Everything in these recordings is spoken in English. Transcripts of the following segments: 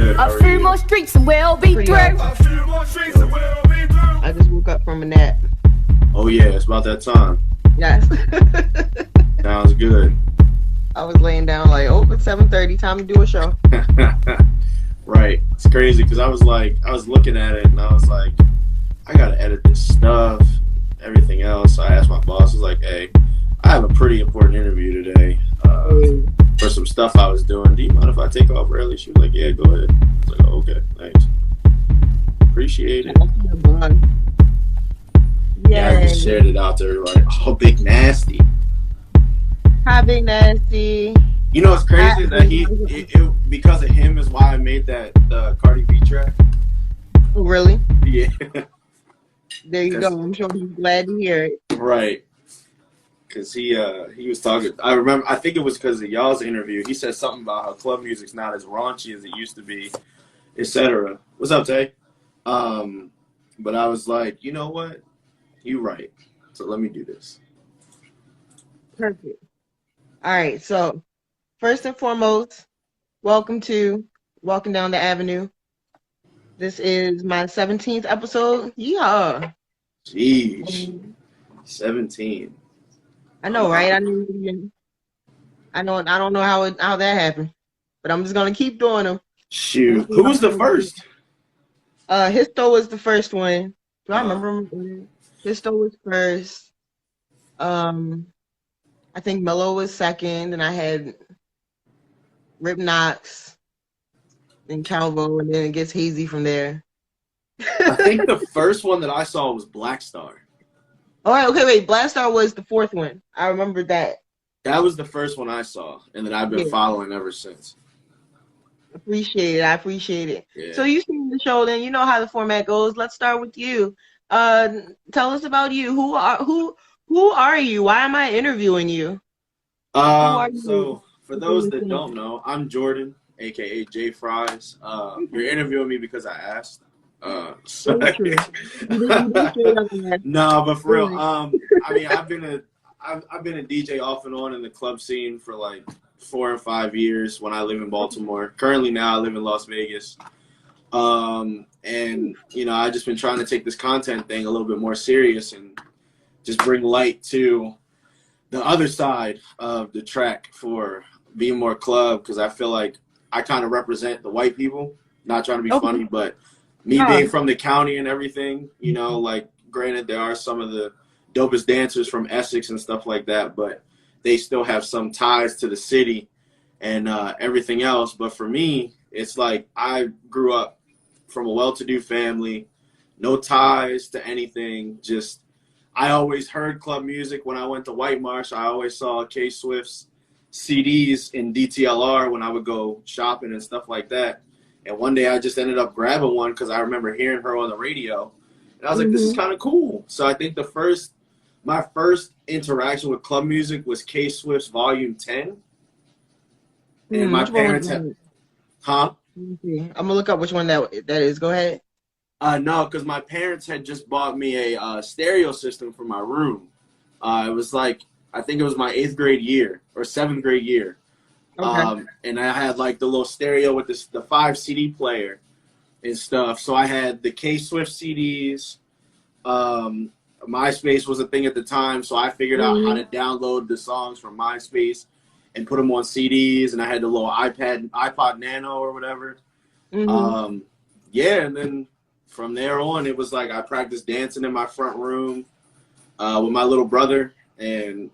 good. A few more streets and we'll be through. A few more streets and we'll be through. I just woke up from a nap. Oh yeah, it's about that time. Yes. Sounds good. I was laying down like, it's 7:30, time to do a show. Right. It's crazy because I was looking at it and I was like, I gotta edit this stuff, everything else. So I asked my boss, I was like, hey, I have a pretty important interview today for some stuff I was doing. Do you mind if I take off early? She was like, yeah, go ahead. I was like, oh, okay, thanks. Appreciate it. Yeah, I just shared it out there like, oh, Big Nasty. Hi, Big Nasty. You know what's crazy? That it because of him is why I made the Cardi B track. Oh, really? Yeah. There you go. I'm sure he's glad to hear it. Right. Because he was talking. I think it was because of y'all's interview. He said something about how club music's not as raunchy as it used to be, etc. What's up, Tay? But I was like, you know what? You right. So let me do this. Perfect. All right. So first and foremost, welcome to Walking Down the Avenue. This is my 17th episode. Yeah. Jeez. 17. I know, right? I don't know how that happened, but I'm just gonna keep doing them. Shoot. Who was the first? Histo was the first one. Do I remember? Histo was first. I think Mello was second, and I had Rip Knox, then Calvo, and then it gets hazy from there. I think the first one that I saw was Black Star. All right, okay, wait. Black Star was the fourth one. I remember that. That was the first one I saw, and then I've been following ever since. Appreciate it. I appreciate it. Yeah. So you've seen the show, then you know how the format goes. Let's start with you. Tell us about you. Who are you? Why am I interviewing you? So for those that don't know, I'm Jordan, aka J.Fries. You're interviewing me because I asked. No, but for real, I mean, I've been a DJ off and on in the club scene for like 4 or 5 years when I live in Baltimore. Currently now I live in Las Vegas. And you know, I just been trying to take this content thing a little bit more serious and just bring light to the other side of the track for being more club, because I feel like I kind of represent the white people, not trying to be funny, but me being from the county and everything, you know, like granted there are some of the dopest dancers from Essex and stuff like that, but they still have some ties to the city and everything else. But for me, it's like I grew up from a well-to-do family, no ties to anything. Just I always heard club music when I went to White Marsh. I always saw K Swift's CDs in DTLR when I would go shopping and stuff like that. And one day I just ended up grabbing one because I remember hearing her on the radio. And I was like, this is kind of cool. So I think my first interaction with club music was K Swift's Volume 10. And my parents had... Huh? I'm going to look up which one that is. Go ahead. No, because my parents had just bought me a stereo system for my room. It was like, I think it was my 8th grade year or 7th grade year. Okay. And I had like the little stereo with the 5 CD player and stuff. So I had the K Swift CDs. MySpace was a thing at the time, so I figured out how to download the songs from MySpace and put them on CDs. And I had the little iPod Nano or whatever. Yeah, and then from there on, it was like I practiced dancing in my front room with my little brother. And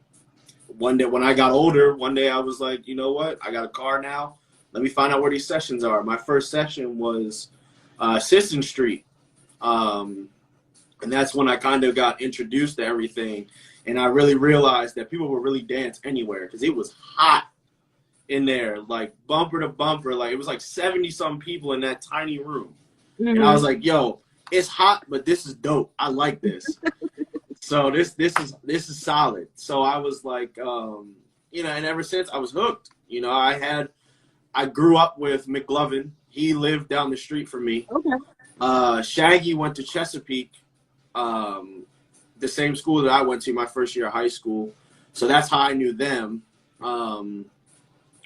one day when I got older, I was like, you know what? I got a car now. Let me find out where these sessions are. My first session was Sisson Street. And that's when I kind of got introduced to everything. And I really realized that people would really dance anywhere because it was hot in there, like bumper to bumper. Like it was like 70-some people in that tiny room. And I was like, yo, it's hot, but this is dope. I like this. So this is solid. So I was like, you know, and ever since I was hooked. You know, I grew up with McLovin. He lived down the street from me. Okay. Shaggy went to Chesapeake, the same school that I went to my first year of high school. So that's how I knew them.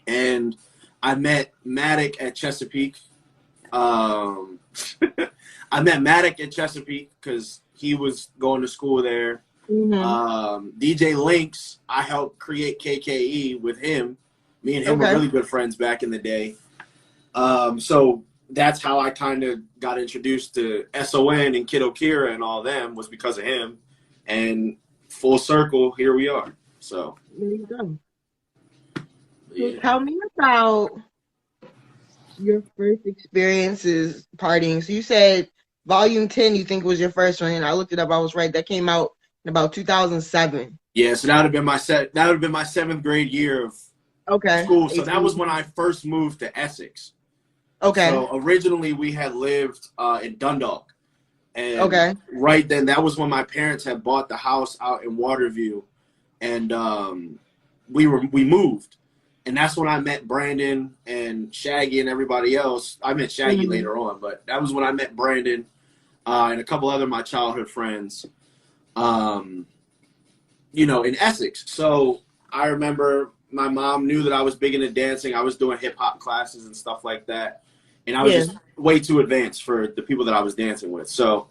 And I met Maddock at Chesapeake. I met Maddox at Chesapeake because he was going to school there. DJ Lynx, I helped create KKE with him. Me and him were really good friends back in the day. So that's how I kind of got introduced to SON and Kid Okira and all them, was because of him. And full circle, here we are. So there you go. Yeah. So tell me about your first experiences partying. So you said Volume 10 you think was your first one, and I looked it up. I was right. That came out in about 2007. Yeah, so that would have been my 7th grade year of school. So that was when I first moved to Essex. Okay. So originally we had lived in Dundalk. And right then, that was when my parents had bought the house out in Waterview. And we moved. And that's when I met Brandon and Shaggy and everybody else. I met Shaggy later on, but that was when I met Brandon and a couple other of my childhood friends, in Essex. So I remember my mom knew that I was big into dancing. I was doing hip-hop classes and stuff like that. And I was just way too advanced for the people that I was dancing with. So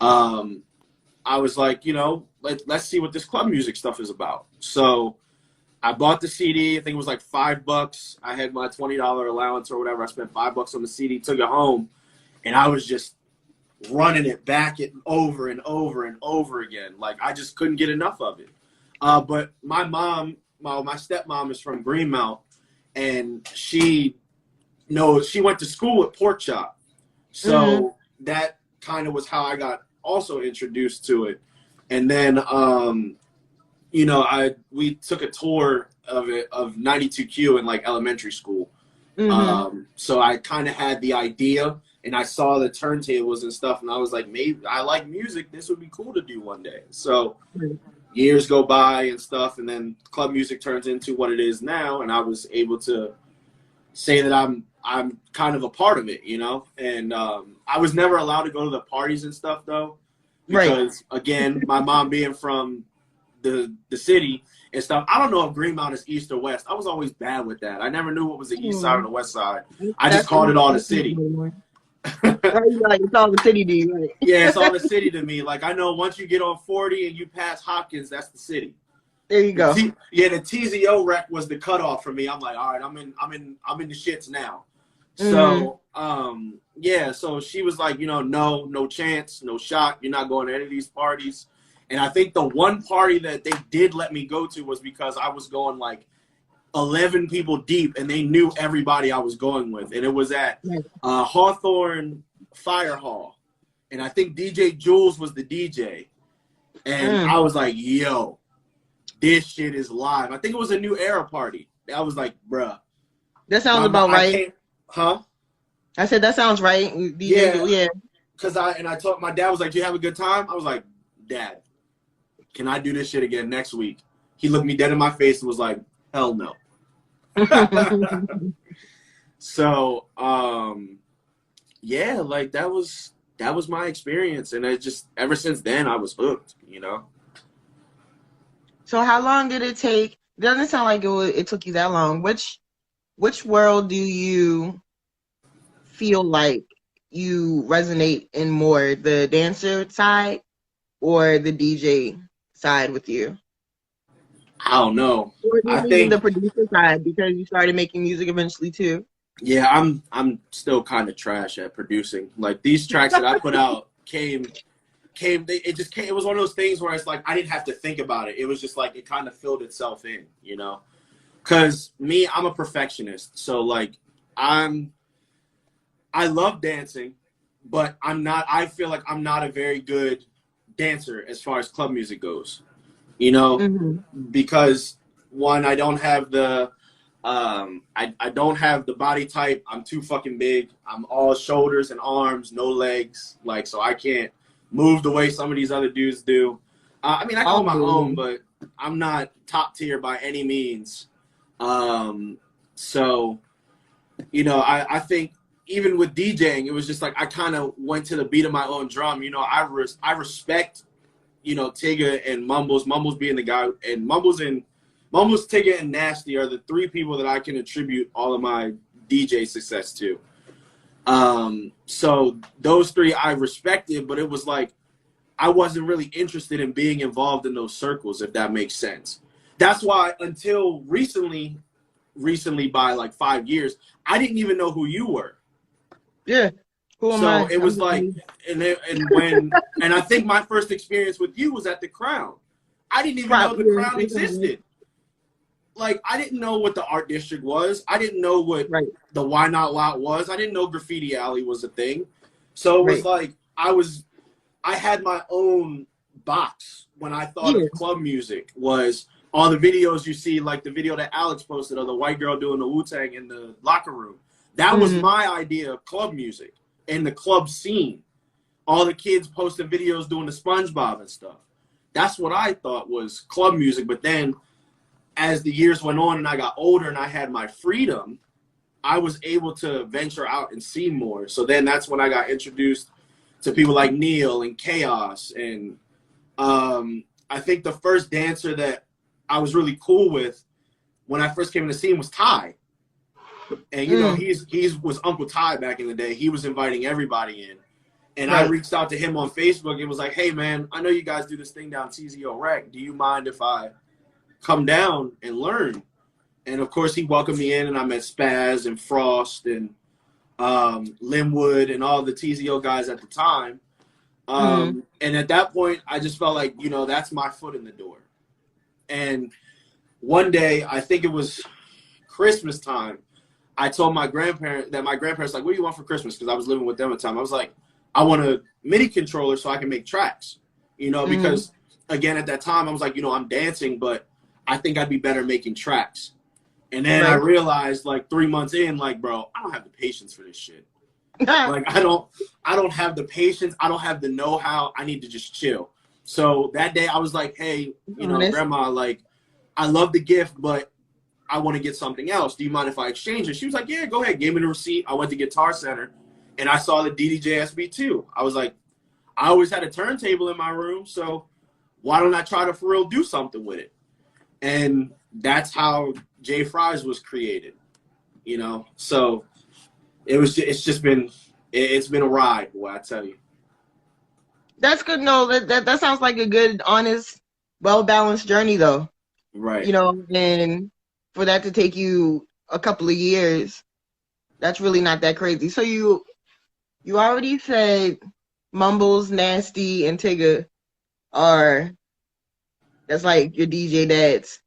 I was like, let's see what this club music stuff is about. So I bought the CD. I think it was like $5. I had my $20 allowance or whatever. I spent $5 on the CD, took it home, and I was just running it back over and over and over again. Like, I just couldn't get enough of it. But my mom, my stepmom is from Greenmount, and she went to school at Pork Chop. So that kind of was how I got also introduced to it. And then we took a tour of 92Q in like elementary school. So I kind of had the idea, and I saw the turntables and stuff, and I was like, maybe I like music. This would be cool to do one day. So years go by and stuff, and then club music turns into what it is now, and I was able to say that I'm kind of a part of it, And I was never allowed to go to the parties and stuff though, because again, my mom being from the city and stuff. I don't know if Greenmount is east or west. I was always bad with that. I never knew what was the east side or the west side. I just called it all the city. It's all the city to you, right? Yeah, it's all the city to me. Like, I know once you get on 40 and you pass Hopkins, that's the city. There you go. The TZO wreck was the cutoff for me. I'm like, all right, I'm in the shits now. So so she was like, no chance, no shot. You're not going to any of these parties. And I think the one party that they did let me go to was because I was going like 11 people deep, and they knew everybody I was going with. And it was at Hawthorne Fire Hall. And I think DJ Jules was the DJ. And I was like, yo, this shit is live. I think it was a New Era party. I was like, bruh. That sounds about right. Huh? I said, that sounds right. DJ, yeah. Because I told my dad, was like, do you have a good time? I was like, Dad, can I do this shit again next week? He looked me dead in my face and was like, hell no. So, like that was my experience. And it just, ever since then, I was hooked, So how long did it take? It doesn't sound like it took you that long. Which world do you feel like you resonate in more, the dancer side or the DJ side with you? I don't know. Or I think the producer side, because you started making music eventually too. Yeah, I'm still kind of trash at producing. Like, these tracks that I put out it was one of those things where it's like I didn't have to think about it. It was just like it kind of filled itself in, Because me, I'm a perfectionist. So like I love dancing, but I feel like I'm not a very good dancer as far as club music goes. Because one, I don't have the I don't have the body type. I'm too fucking big. I'm all shoulders and arms, no legs. Like, so I can't move the way some of these other dudes do. I mean, I call my own, but I'm not top tier by any means. So, I think even with DJing, it was just like I kind of went to the beat of my own drum. I respect, Tigga and Mumbles. Mumbles being the guy, and Mumbles, Tigga, and Nasty are the three people that I can attribute all of my DJ success to. So those three I respected, but it was like I wasn't really interested in being involved in those circles, if that makes sense. That's why until recently by like 5 years, I didn't even know who you were. Yeah. Who am I? So it was like, and I think my first experience with you was at the Crown. I didn't even know the Crown existed. Like, I didn't know what the art district was. I didn't know what the Why Not Lot was. I didn't know Graffiti Alley was a thing. So it was like, I had my own box when I thought of club music. Was all the videos you see, like the video that Alex posted of the white girl doing the Wu-Tang in the locker room. That was my idea of club music and the club scene. All the kids posting videos doing the SpongeBob and stuff. That's what I thought was club music. But then as the years went on and I got older and I had my freedom, I was able to venture out and see more. So then that's when I got introduced to people like Neil and Chaos. And I think the first dancer that I was really cool with when I first came in the scene was Ty. And, you know, he was Uncle Ty back in the day. He was inviting everybody in. And I reached out to him on Facebook and was like, hey, man, I know you guys do this thing down TZO Rec. Do you mind if I come down and learn? And, of course, he welcomed me in, and I met Spaz and Frost and Linwood and all the TZO guys at the time. And at that point, I just felt like, you know, that's my foot in the door. And one day, I think it was Christmas time, I told my grandparents, like, what do you want for Christmas? Because I was living with them at the time. I was like, I want a MIDI controller so I can make tracks, you know, because, again, at that time, I was like, you know, I'm dancing, but I think I'd be better making tracks. And then I realized, like, 3 months in, like, bro, I don't have the patience for this shit. Like, I don't have the patience. I don't have the know-how. I need to just chill. So that day I was like, hey, you know, Grandma, like, I love the gift, but I want to get something else. Do you mind if I exchange it? She was like, yeah, go ahead. Gave me the receipt. I went to Guitar Center, and I saw the DDJ SB2. I was like, I always had a turntable in my room, so why don't I try to for real do something with it? And that's how J.Fries was created, you know? So it's been a ride, boy, I tell you. That's good. No, that sounds like a good, honest, well-balanced journey, though. Right. You know, and for that to take you a couple of years, that's really not that crazy. So you already said Mumbles, Nasty, and Tigger that's like your DJ dads.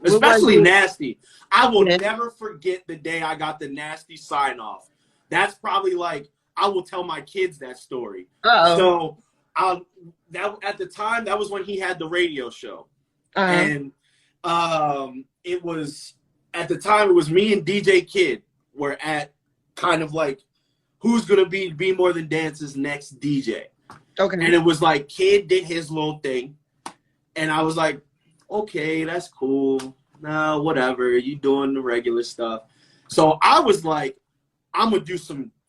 Especially Nasty. I will never forget the day I got the Nasty sign off. That's probably like, I will tell my kids that story. So at the time, that was when he had the radio show. And it was, at the time, it was me and DJ Kid were at kind of like, who's going to be More Than Dance's next DJ. Okay. And it was like, Kid did his little thing. And I was like, okay, that's cool. No, whatever. You doing the regular stuff. So I was like, I'm going to do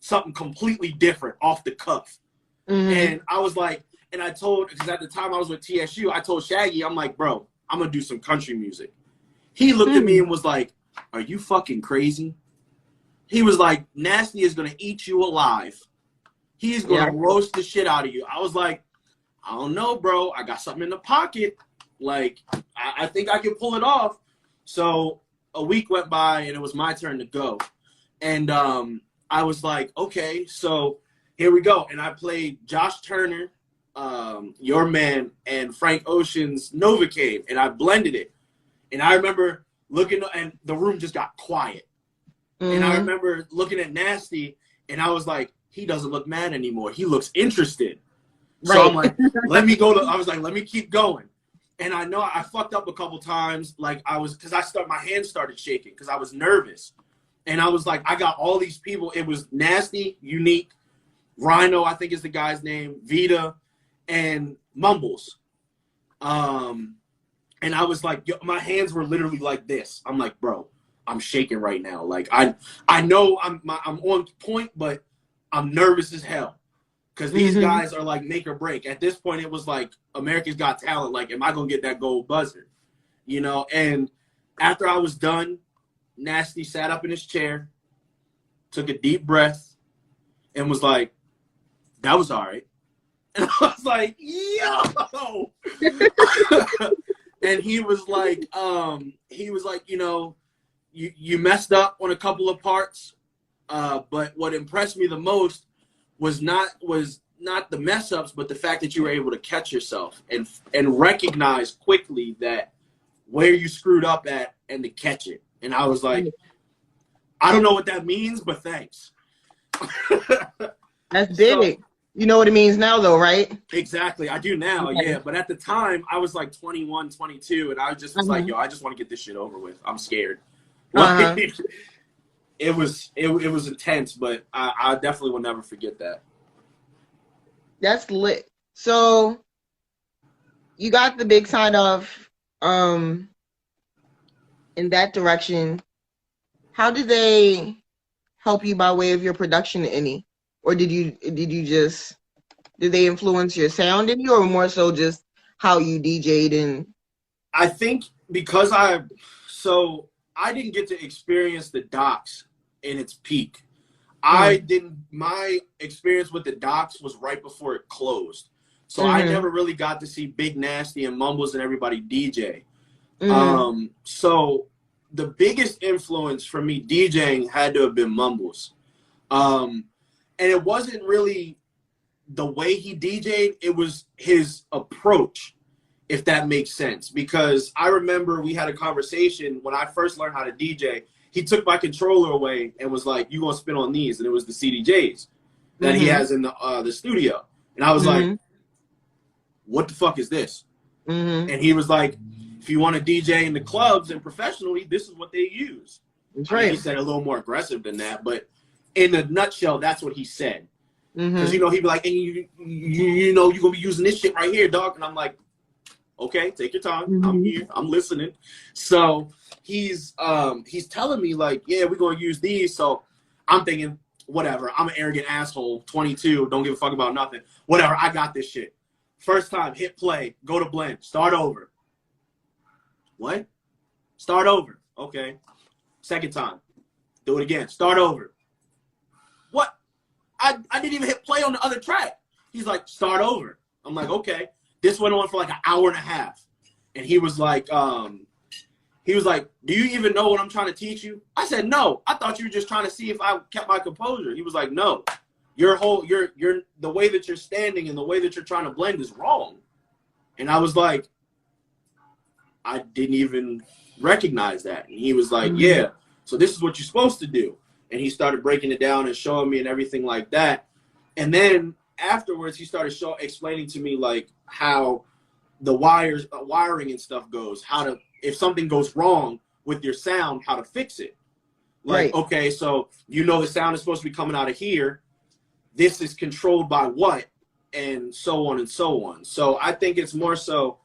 something completely different off the cuff. And I was like, and I told, because at the time I was with TSU, I told Shaggy, I'm like, bro, I'm going to do some country music. He looked at me and was like, are you fucking crazy? He was like, Nasty is going to eat you alive. He's going to roast the shit out of you. I was like, I don't know, bro. I got something in the pocket. Like, I think I can pull it off. So a week went by and it was my turn to go. And I was like, okay, so here we go. And I played Josh Turner, Your Man, and Frank Ocean's Novocaine, and I blended it. And I remember looking, and the room just got quiet. And I remember looking at Nasty, and I was like, he doesn't look mad anymore. He looks interested. So I'm like, let me keep going. And I know I fucked up a couple times. Like because my hands started shaking because I was nervous. And I was like, I got all these people. It was Nasty, Unique, Rhino, I think is the guy's name, Vita, and Mumbles. And I was like, my hands were literally like this. I'm like, bro, I'm shaking right now. Like I know I'm on point, but I'm nervous as hell. Because these guys are like make or break. At this point, it was like America's Got Talent. Like, am I going to get that gold buzzer? You know, and after I was done, Nasty sat up in his chair, took a deep breath, and was like, "That was all right." And I was like, "Yo!" And he was like, you know, you messed up on a couple of parts, but what impressed me the most was not the mess ups, but the fact that you were able to catch yourself and recognize quickly that where you screwed up at and to catch it. And I was like, I don't know what that means, but thanks. That's big. So, you know what it means now, though, right? Exactly. I do now, okay. Yeah. But at the time, I was like 21, 22, and I just was like, yo, I just want to get this shit over with. I'm scared. Like, it was intense, but I definitely will never forget that. That's lit. So you got the big sign off in that direction. How did they help you by way of your production any? Or did they influence your sound any, or more so just how you DJ'd? And I think because I didn't get to experience the docks in its peak. My experience with the docks was right before it closed. So I never really got to see Big Nasty and Mumbles and everybody DJ. So the biggest influence for me DJing had to have been Mumbles. And it wasn't really the way he DJ'd, it was his approach, if that makes sense. Because I remember we had a conversation when I first learned how to DJ. He took my controller away and was like, "You gonna spin on these?" And it was the CDJs that he has in the studio. And I was like, "What the fuck is this?" And he was like, "If you want to DJ in the clubs and professionally, this is what they use." That's right. He said a little more aggressive than that, but in a nutshell, that's what he said. Because, you know, he'd be like, "And you know, you're going to be using this shit right here, dog." And I'm like, "Okay, take your time. I'm here. I'm listening." So he's telling me, like, "Yeah, we're going to use these." So I'm thinking, whatever. I'm an arrogant asshole, 22, don't give a fuck about nothing. Whatever, I got this shit. First time, hit play, go to blend, start over. What? Start over. Okay. Second time, do it again, start over. What? I didn't even hit play on the other track. He's like, "Start over." I'm like, "Okay." This went on for like an hour and a half. And he was like, "Do you even know what I'm trying to teach you?" I said, "No, I thought you were just trying to see if I kept my composure." He was like, "No, your the way that you're standing and the way that you're trying to blend is wrong." And I was like, I didn't even recognize that. And he was like, "Yeah, so this is what you're supposed to do." And he started breaking it down and showing me and everything like that. And then afterwards, he started explaining to me like how the wiring and stuff goes, how to, if something goes wrong with your sound, how to fix it. Like, okay, so you know the sound is supposed to be coming out of here. This is controlled by what, and so on and so on. So I think it's more so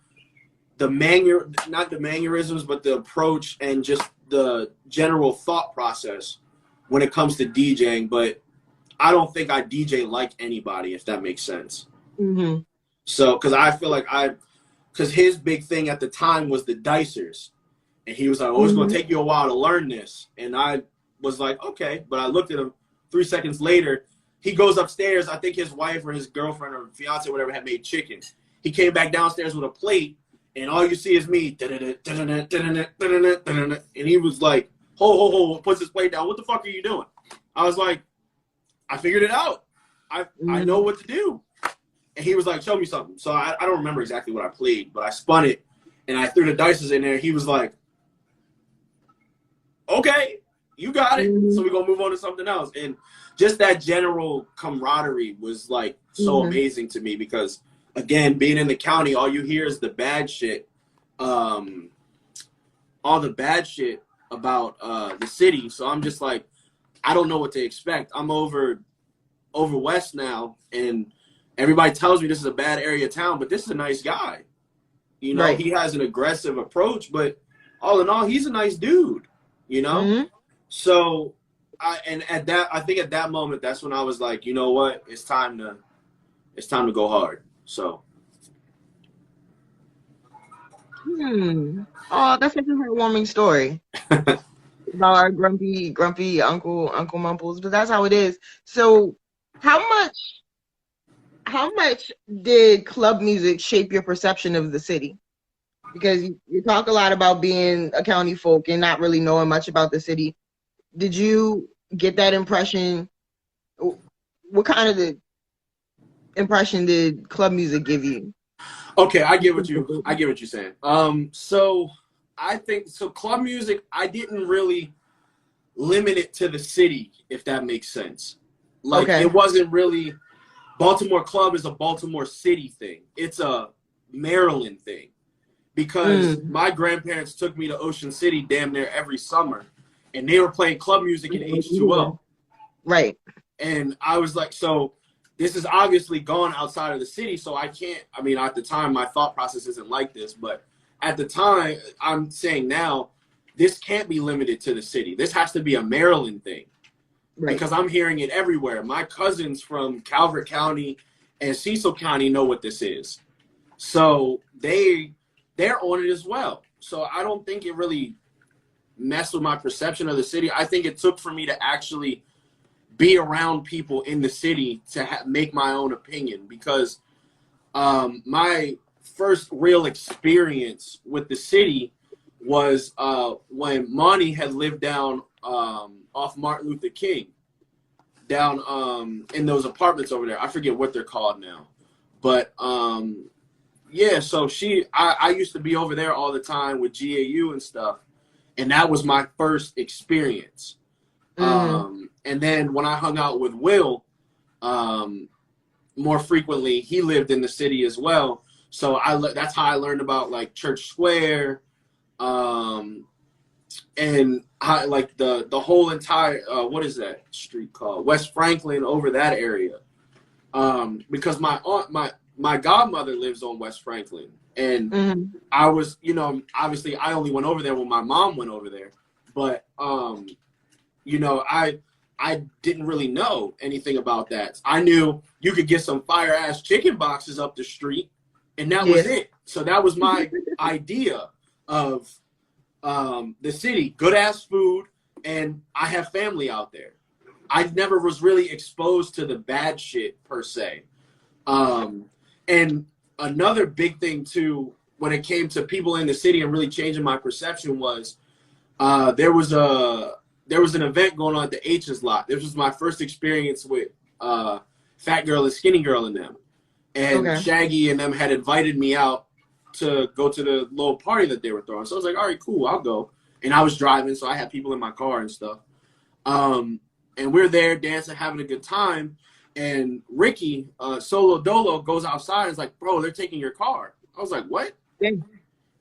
not the mannerisms, but the approach and just the general thought process when it comes to DJing. But I don't think I DJ like anybody, if that makes sense. So, because I feel like because his big thing at the time was the dicers. And he was like, "Oh, it's going to take you a while to learn this." And I was like, "Okay." But I looked at him 3 seconds later. He goes upstairs. I think his wife or his girlfriend or fiance or whatever had made chicken. He came back downstairs with a plate, and all you see is me. And he was like, ho, puts his plate down. "What the fuck are you doing?" I was like, "I figured it out. I know what to do." And he was like, "Show me something." So I don't remember exactly what I played, but I spun it, and I threw the dices in there. He was like, "Okay, you got it." So we're going to move on to something else. And just that general camaraderie was like so amazing to me because, again, being in the county, all you hear is the bad shit. All the bad shit about the city. So I'm just like, I don't know what to expect. I'm over west now, and everybody tells me this is a bad area of town, but this is a nice guy. You know, he has an aggressive approach, but all in all, he's a nice dude, you know? So I think at that moment, that's when I was like, you know what? It's time to go hard. So. Oh, that's such a heartwarming story. about our grumpy Uncle Mumples, but that's how it is. So, how much did club music shape your perception of the city? Because you talk a lot about being a county folk and not really knowing much about the city. Did you get that impression? What kind of the impression did club music give you? Okay, I get what you're saying. So I think club music, I didn't really limit it to the city, if that makes sense. Like It wasn't really Baltimore Club is a Baltimore City thing. It's a Maryland thing. Because my grandparents took me to Ocean City damn near every summer, and they were playing club music in H2O. Right. And I was like, so this is obviously gone outside of the city, so I can't, I mean, at the time, my thought process isn't like this, but at the time, I'm saying now, this can't be limited to the city. This has to be a Maryland thing. Right. Because I'm hearing it everywhere. My cousins from Calvert County and Cecil County know what this is. So they're on it as well. So I don't think it really messed with my perception of the city. I think it took for me to actually be around people in the city to make my own opinion, because my first real experience with the city was when Monty had lived down off Martin Luther King, down in those apartments over there. I forget what they're called now. But yeah, so I used to be over there all the time with GAU and stuff. And that was my first experience. And then when I hung out with Will more frequently, he lived in the city as well. So that's how I learned about like Church Square, and how, like the whole entire what is that street called? West Franklin, over that area. Because my godmother lives on West Franklin, and I was, obviously I only went over there when my mom went over there, but I didn't really know anything about that. I knew you could get some fire ass chicken boxes up the street, and that was it. So that was my idea of the city. Good ass food, and I have family out there. I never was really exposed to the bad shit per se. And another big thing too, when it came to people in the city and really changing my perception, was there was an event going on at the H's lot. This was my first experience with Fat Girl and Skinny Girl and them. And Shaggy and them had invited me out to go to the little party that they were throwing. So I was like, all right, cool, I'll go. And I was driving, so I had people in my car and stuff. And we're there dancing, having a good time. And Ricky, Solo Dolo, goes outside and is like, bro, they're taking your car. I was like, what? Yeah.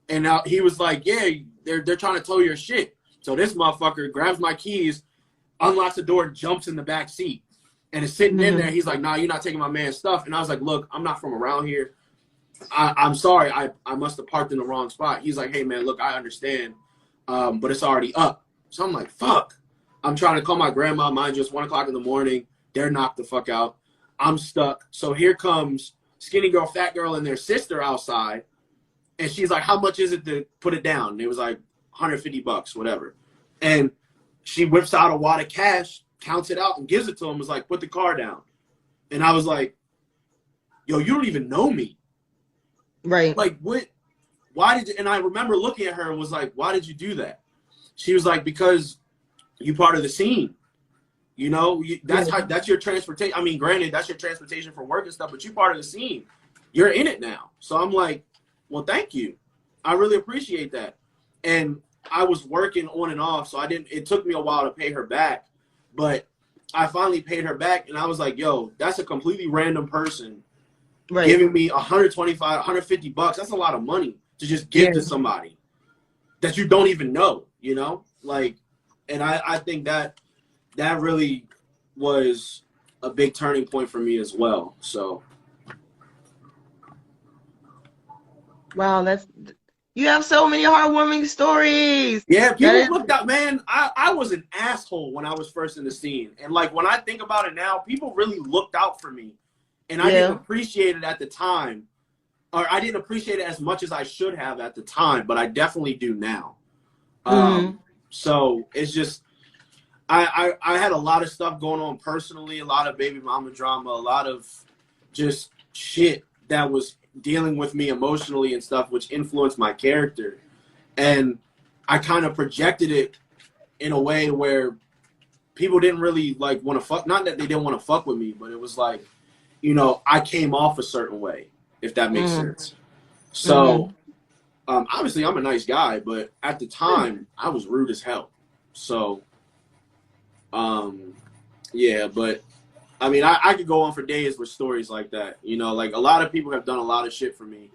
And he was like, yeah, they're trying to tow your shit. So this motherfucker grabs my keys, unlocks the door, and jumps in the back seat. And is sitting in there. He's like, nah, you're not taking my man's stuff. And I was like, look, I'm not from around here. I'm sorry. I must have parked in the wrong spot. He's like, hey, man, look, I understand. But it's already up. So I'm like, fuck. I'm trying to call my grandma. Mind you, it's 1 o'clock in the morning. They're knocked the fuck out. I'm stuck. So here comes Skinny Girl, Fat Girl, and their sister outside. And she's like, how much is it to put it down? And it was like $150, whatever. And she whips out a wad of cash, counts it out, and gives it to him. Was like, put the car down. And I was like, yo, you don't even know me. Right. Like, what? Why did you? And I remember looking at her and was like, why did you do that? She was like, because you part of the scene. That's your transportation. I mean, granted, that's your transportation for work and stuff, but you part of the scene. You're in it now. So I'm like, well, thank you. I really appreciate that. And I was working on and off, so it took me a while to pay her back, but I finally paid her back, and I was like, yo, that's a completely random person giving me $125, $150. That's a lot of money to just give to somebody that you don't even know, Like, and I think that really was a big turning point for me as well. So, wow, you have so many heartwarming stories. Yeah, people looked out, man. I was an asshole when I was first in the scene. And like, when I think about it now, people really looked out for me. And I didn't appreciate it at the time. Or I didn't appreciate it as much as I should have at the time, but I definitely do now. So it's just I had a lot of stuff going on personally, a lot of baby mama drama, a lot of just shit that was dealing with me emotionally and stuff, which influenced my character. And I kind of projected it in a way where people didn't really like want to fuck. Not that they didn't want to fuck with me, but it was like, you know, I came off a certain way, if that makes sense. So obviously I'm a nice guy, but at the time I was rude as hell. So yeah, but I mean, I could go on for days with stories like that. You know, like a lot of people have done a lot of shit for me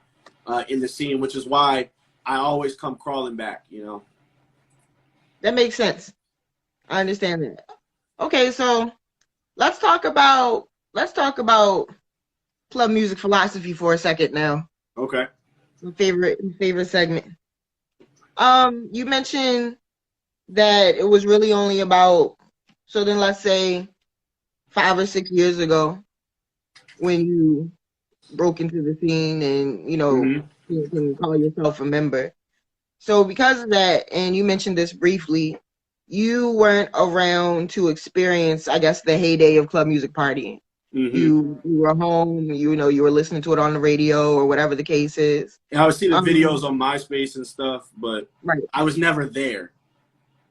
in the scene, which is why I always come crawling back, you know. That makes sense. I understand that. Okay, so let's talk about club music philosophy for a second now. Okay. My favorite segment. You mentioned that it was really only about, so then let's say 5 or 6 years ago when you broke into the scene and, you know, you can call yourself a member. So because of that, and you mentioned this briefly, you weren't around to experience, I guess, the heyday of club music partying. You were home, you know, you were listening to it on the radio or whatever the case is. And I would see the videos on MySpace and stuff, but I was never there.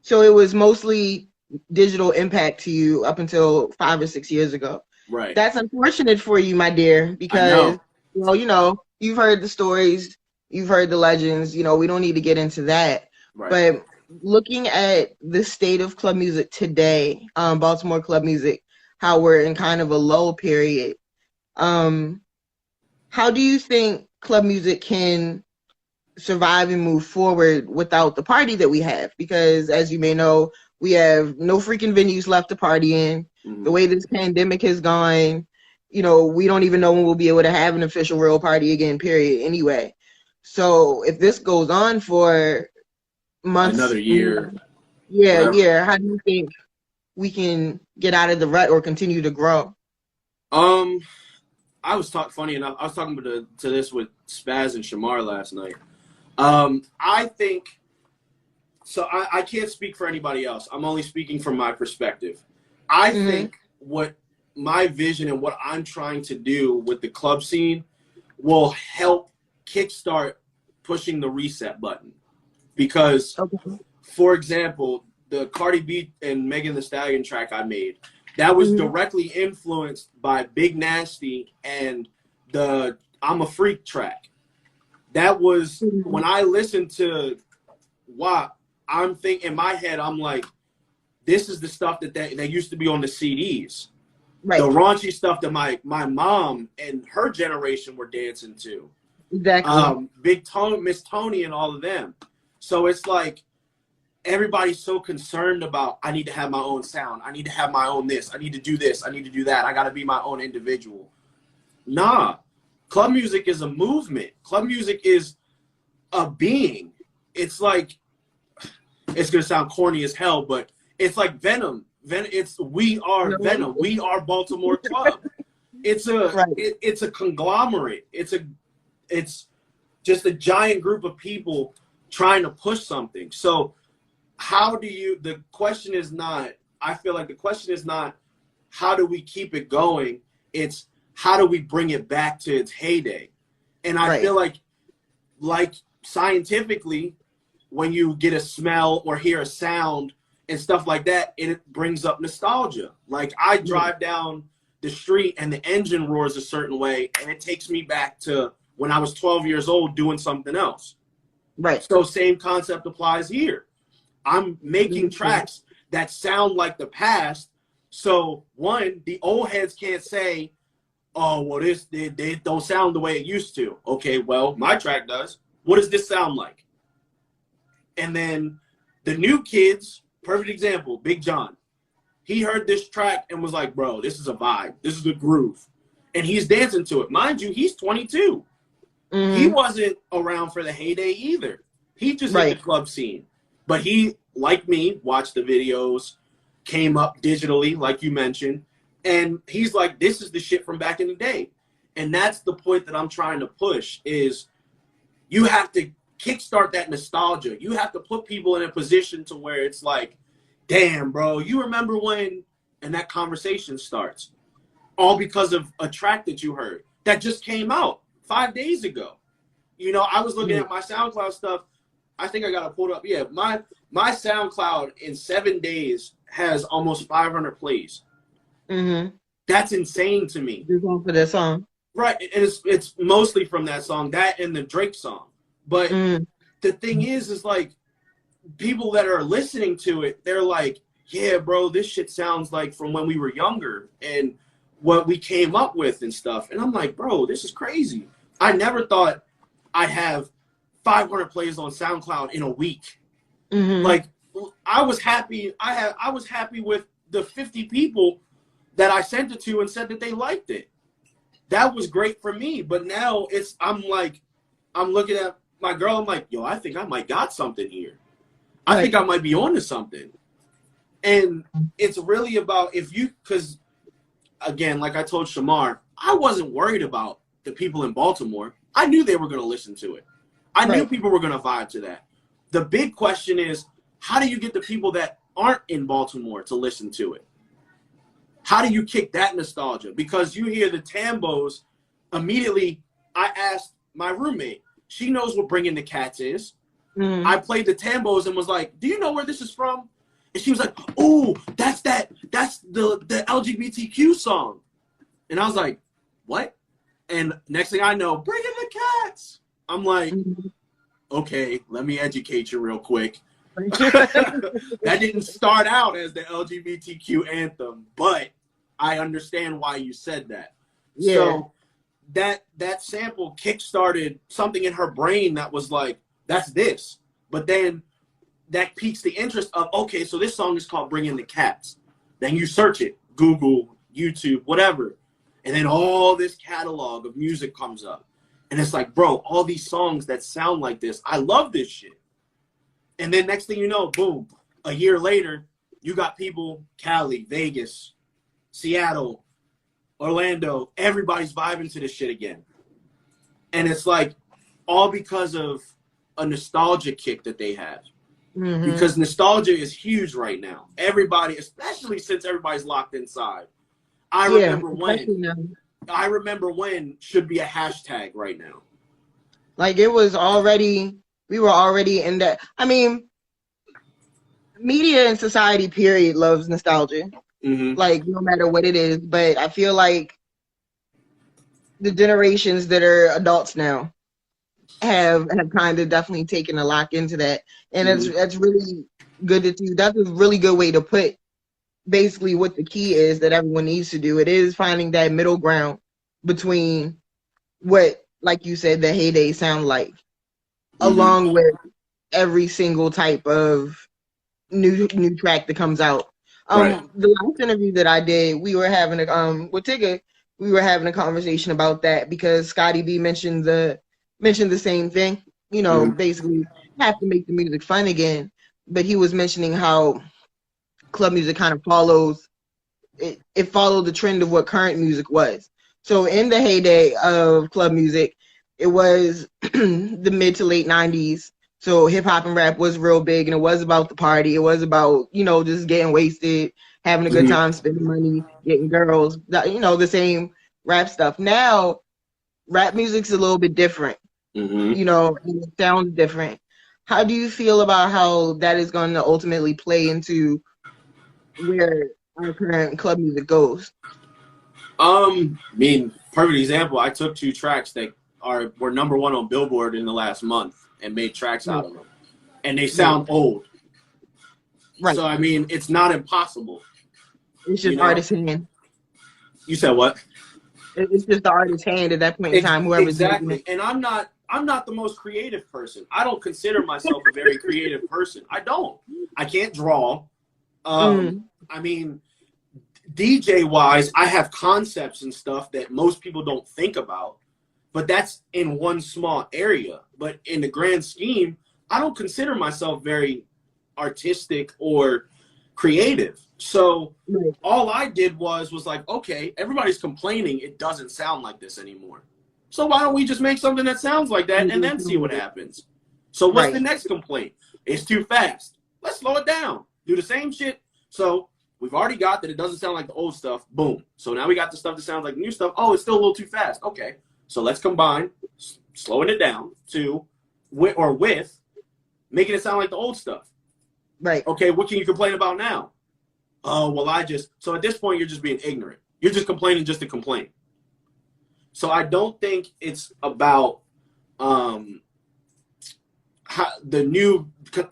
So it was mostly digital impact to you up until 5 or 6 years ago. Right. That's unfortunate for you, my dear, because, well, you know, you've heard the stories, you've heard the legends, you know, we don't need to get into that. Right. But looking at the state of club music today, Baltimore club music, how we're in kind of a lull period, how do you think club music can survive and move forward without the party that we have? Because as you may know, we have no freaking venues left to party in. The way this pandemic has gone, you know, we don't even know when we'll be able to have an official real party again, period, anyway. So if this goes on for months, another year, how do you think we can get out of the rut or continue to grow? I was funny enough, I was talking to this with Spaz and Shamar last night. I think, so I can't speak for anybody else. I'm only speaking from my perspective. I think what my vision and what I'm trying to do with the club scene will help kickstart pushing the reset button. Because, for example, the Cardi B and Megan Thee Stallion track I made, that was directly influenced by Big Nasty and the I'm a Freak track. That was, when I listened to WAP, I'm thinking in my head, I'm like, this is the stuff that used to be on the CDs. Right. The raunchy stuff that my mom and her generation were dancing to. Exactly. Big Tone, Miss Tony and all of them. So it's like, everybody's so concerned about, I need to have my own sound. I need to have my own this. I need to do this. I need to do that. I got to be my own individual. Nah. Club music is a movement. Club music is a being. It's like, it's going to sound corny as hell, but it's like Venom. We are Venom. We are Baltimore Club. It's a conglomerate. It's just a giant group of people trying to push something. So the question is not, I feel like the question is not, how do we keep it going? It's, how do we bring it back to its heyday? And I feel like scientifically, when you get a smell or hear a sound and stuff like that, it brings up nostalgia. Like I drive down the street and the engine roars a certain way, and it takes me back to when I was 12 years old doing something else. Right. So same concept applies here. I'm making tracks that sound like the past. So one, the old heads can't say, oh, well, they don't sound the way it used to. Okay, well, my track does. What does this sound like? And then the new kids, perfect example, Big John. He heard this track and was like, bro, this is a vibe. This is a groove. And he's dancing to it. Mind you, he's 22. He wasn't around for the heyday either. He just hit the club scene. But he, like me, watched the videos, came up digitally, like you mentioned. And he's like, this is the shit from back in the day. And that's the point that I'm trying to push is you have to kickstart that nostalgia. You have to put people in a position to where it's like, damn, bro, you remember when, and that conversation starts. All because of a track that you heard that just came out 5 days ago. You know, I was looking at my SoundCloud stuff. I think I got to pull it up. Yeah, my SoundCloud in 7 days has almost 500 plays. Mm-hmm. That's insane to me. You're going for that song. Right, and it's mostly from that song, that and the Drake song. But the thing is like, people that are listening to it, they're like, yeah, bro, this shit sounds like from when we were younger and what we came up with and stuff. And I'm like, bro, this is crazy. I never thought I'd have 500 plays on SoundCloud in a week. Mm-hmm. Like, I was happy. I was happy with the 50 people that I sent it to and said that they liked it. That was great for me. But now I'm looking at my girl. I'm like, yo, I think I might got something here. I think I might be onto something. And it's really about because again, like I told Shamar, I wasn't worried about the people in Baltimore. I knew they were going to listen to it. I knew people were going to vibe to that. The big question is, how do you get the people that aren't in Baltimore to listen to it? How do you kick that nostalgia? Because you hear the Tambos, immediately I asked my roommate. She knows what Bringing the Cats is. Mm-hmm. I played the Tambos and was like, do you know where this is from? And she was like, oh, that's the LGBTQ song. And I was like, what? And next thing I know, Bringing the Cats. I'm like, okay, let me educate you real quick. That didn't start out as the LGBTQ anthem, but I understand why you said that. Yeah. So that sample kickstarted something in her brain that was like, that's this. But then that piques the interest of, okay, so this song is called Bringing the Cats. Then you search it, Google, YouTube, whatever. And then all this catalog of music comes up. And it's like, bro, all these songs that sound like this, I love this shit. And then next thing you know, boom, a year later, you got people, Cali, Vegas, Seattle, Orlando, everybody's vibing to this shit again. And it's like all because of a nostalgia kick that they have. Mm-hmm. Because nostalgia is huge right now. Everybody, especially since everybody's locked inside. I remember when should be a hashtag right now. Like we were already in that. I mean, media and society, period, loves nostalgia. Mm-hmm. Like, no matter what it is. But I feel like the generations that are adults now have kind of definitely taken a lock into that. And that's really good to do. That's a really good way to put basically what the key is that everyone needs to do. It is finding that middle ground between what, like you said, the heyday sound like, along with every single type of new track that comes out. The last interview that I did, we were having with Tigger, we were having a conversation about that because Scotty B mentioned the same thing. You know, basically have to make the music fun again. But he was mentioning how club music kind of followed the trend of what current music was. So in the heyday of club music, it was the mid to late 90s. So hip hop and rap was real big, and it was about the party. It was about, just getting wasted, having a good time, spending money, getting girls, the same rap stuff. Now, rap music's a little bit different, and it sounds different. How do you feel about how that is going to ultimately play into where our current club music goes? Perfect example. I took 2 tracks that were number 1 on Billboard in the last month and made tracks out of them, and they sound old. Right. So it's not impossible. It's just artist's hand. You said what? It's just the artist's hand at that point in time. Whoever's exactly. And I'm not the most creative person. I don't consider myself a very creative person. I don't. I can't draw. DJ wise, I have concepts and stuff that most people don't think about, but that's in one small area. But in the grand scheme, I don't consider myself very artistic or creative. So all I did was like, okay, everybody's complaining it doesn't sound like this anymore. So why don't we just make something that sounds like that and then see what happens? So what's the next complaint? It's too fast. Let's slow it down. Do the same shit. So we've already got that it doesn't sound like the old stuff. Boom. So now we got the stuff that sounds like new stuff. Oh, it's still a little too fast. Okay. So let's combine slowing it down with making it sound like the old stuff. Right. Okay, what can you complain about now? Oh, well, so at this point, you're just being ignorant. You're just complaining just to complain. So I don't think it's about I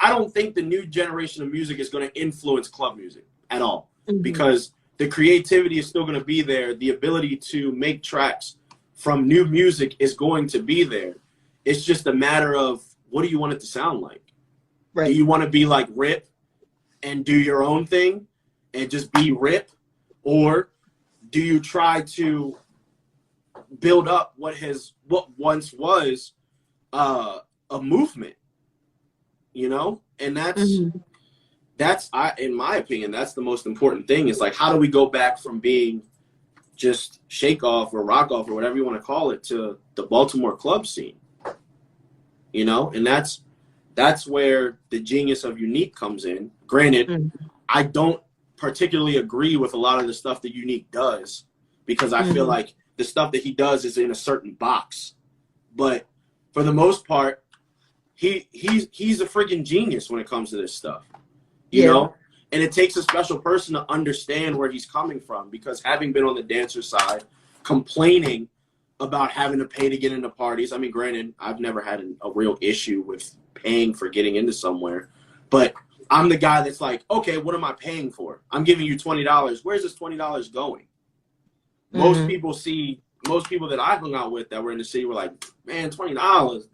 don't think the new generation of music is going to influence club music at all, because the creativity is still going to be there. The ability to make tracks from new music is going to be there. It's just a matter of, what do you want it to sound like? Right. Do you want to be like Rip and do your own thing and just be Rip? Or do you try to build up what once was a movement? You know? And that's in my opinion, that's the most important thing. Is like, how do we go back from being just shake off or rock off or whatever you want to call it to the Baltimore club scene? You know? And that's where the genius of Unique comes in. Granted, I don't particularly agree with a lot of the stuff that Unique does, because I feel like the stuff that he does is in a certain box. But for the most part, he's a friggin' genius when it comes to this stuff. You know? And it takes a special person to understand where he's coming from, because having been on the dancer side, complaining about having to pay to get into parties. I mean, granted, I've never had a real issue with paying for getting into somewhere, but I'm the guy that's like, okay, what am I paying for? I'm giving you $20. Where's this $20 going? Most people that I hung out with that were in the city were like, man, $20,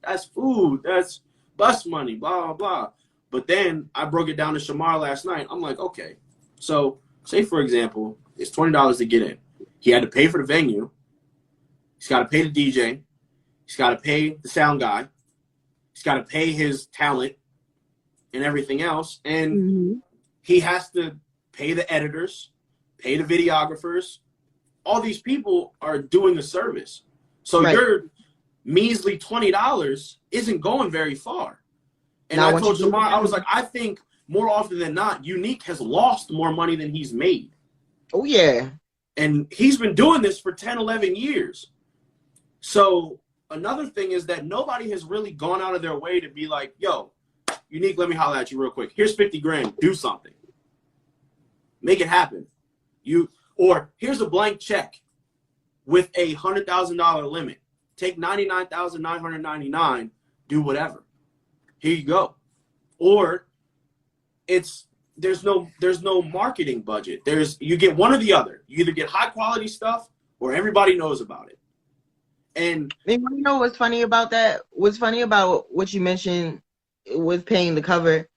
that's food, that's bus money, blah, blah, blah. But then I broke it down to Shamar last night. I'm like, okay, so say, for example, it's $20 to get in. He had to pay for the venue. He's got to pay the DJ. He's got to pay the sound guy. He's got to pay his talent and everything else. And he has to pay the editors, pay the videographers. All these people are doing a service. So your measly $20 isn't going very far. And I told Shamar, I was like, I think more often than not, Unique has lost more money than he's made. Oh, yeah. And he's been doing this for 10, 11 years. So another thing is that nobody has really gone out of their way to be like, yo, Unique, let me holler at you real quick. Here's 50 grand. Do something. Make it happen. Or here's a blank check with a $100,000 limit. Take $99,999. Do whatever. Here you go. Or there's no marketing budget. You get one or the other. You either get high quality stuff or everybody knows about it. And you know what's funny about that? What's funny about what you mentioned with paying the cover?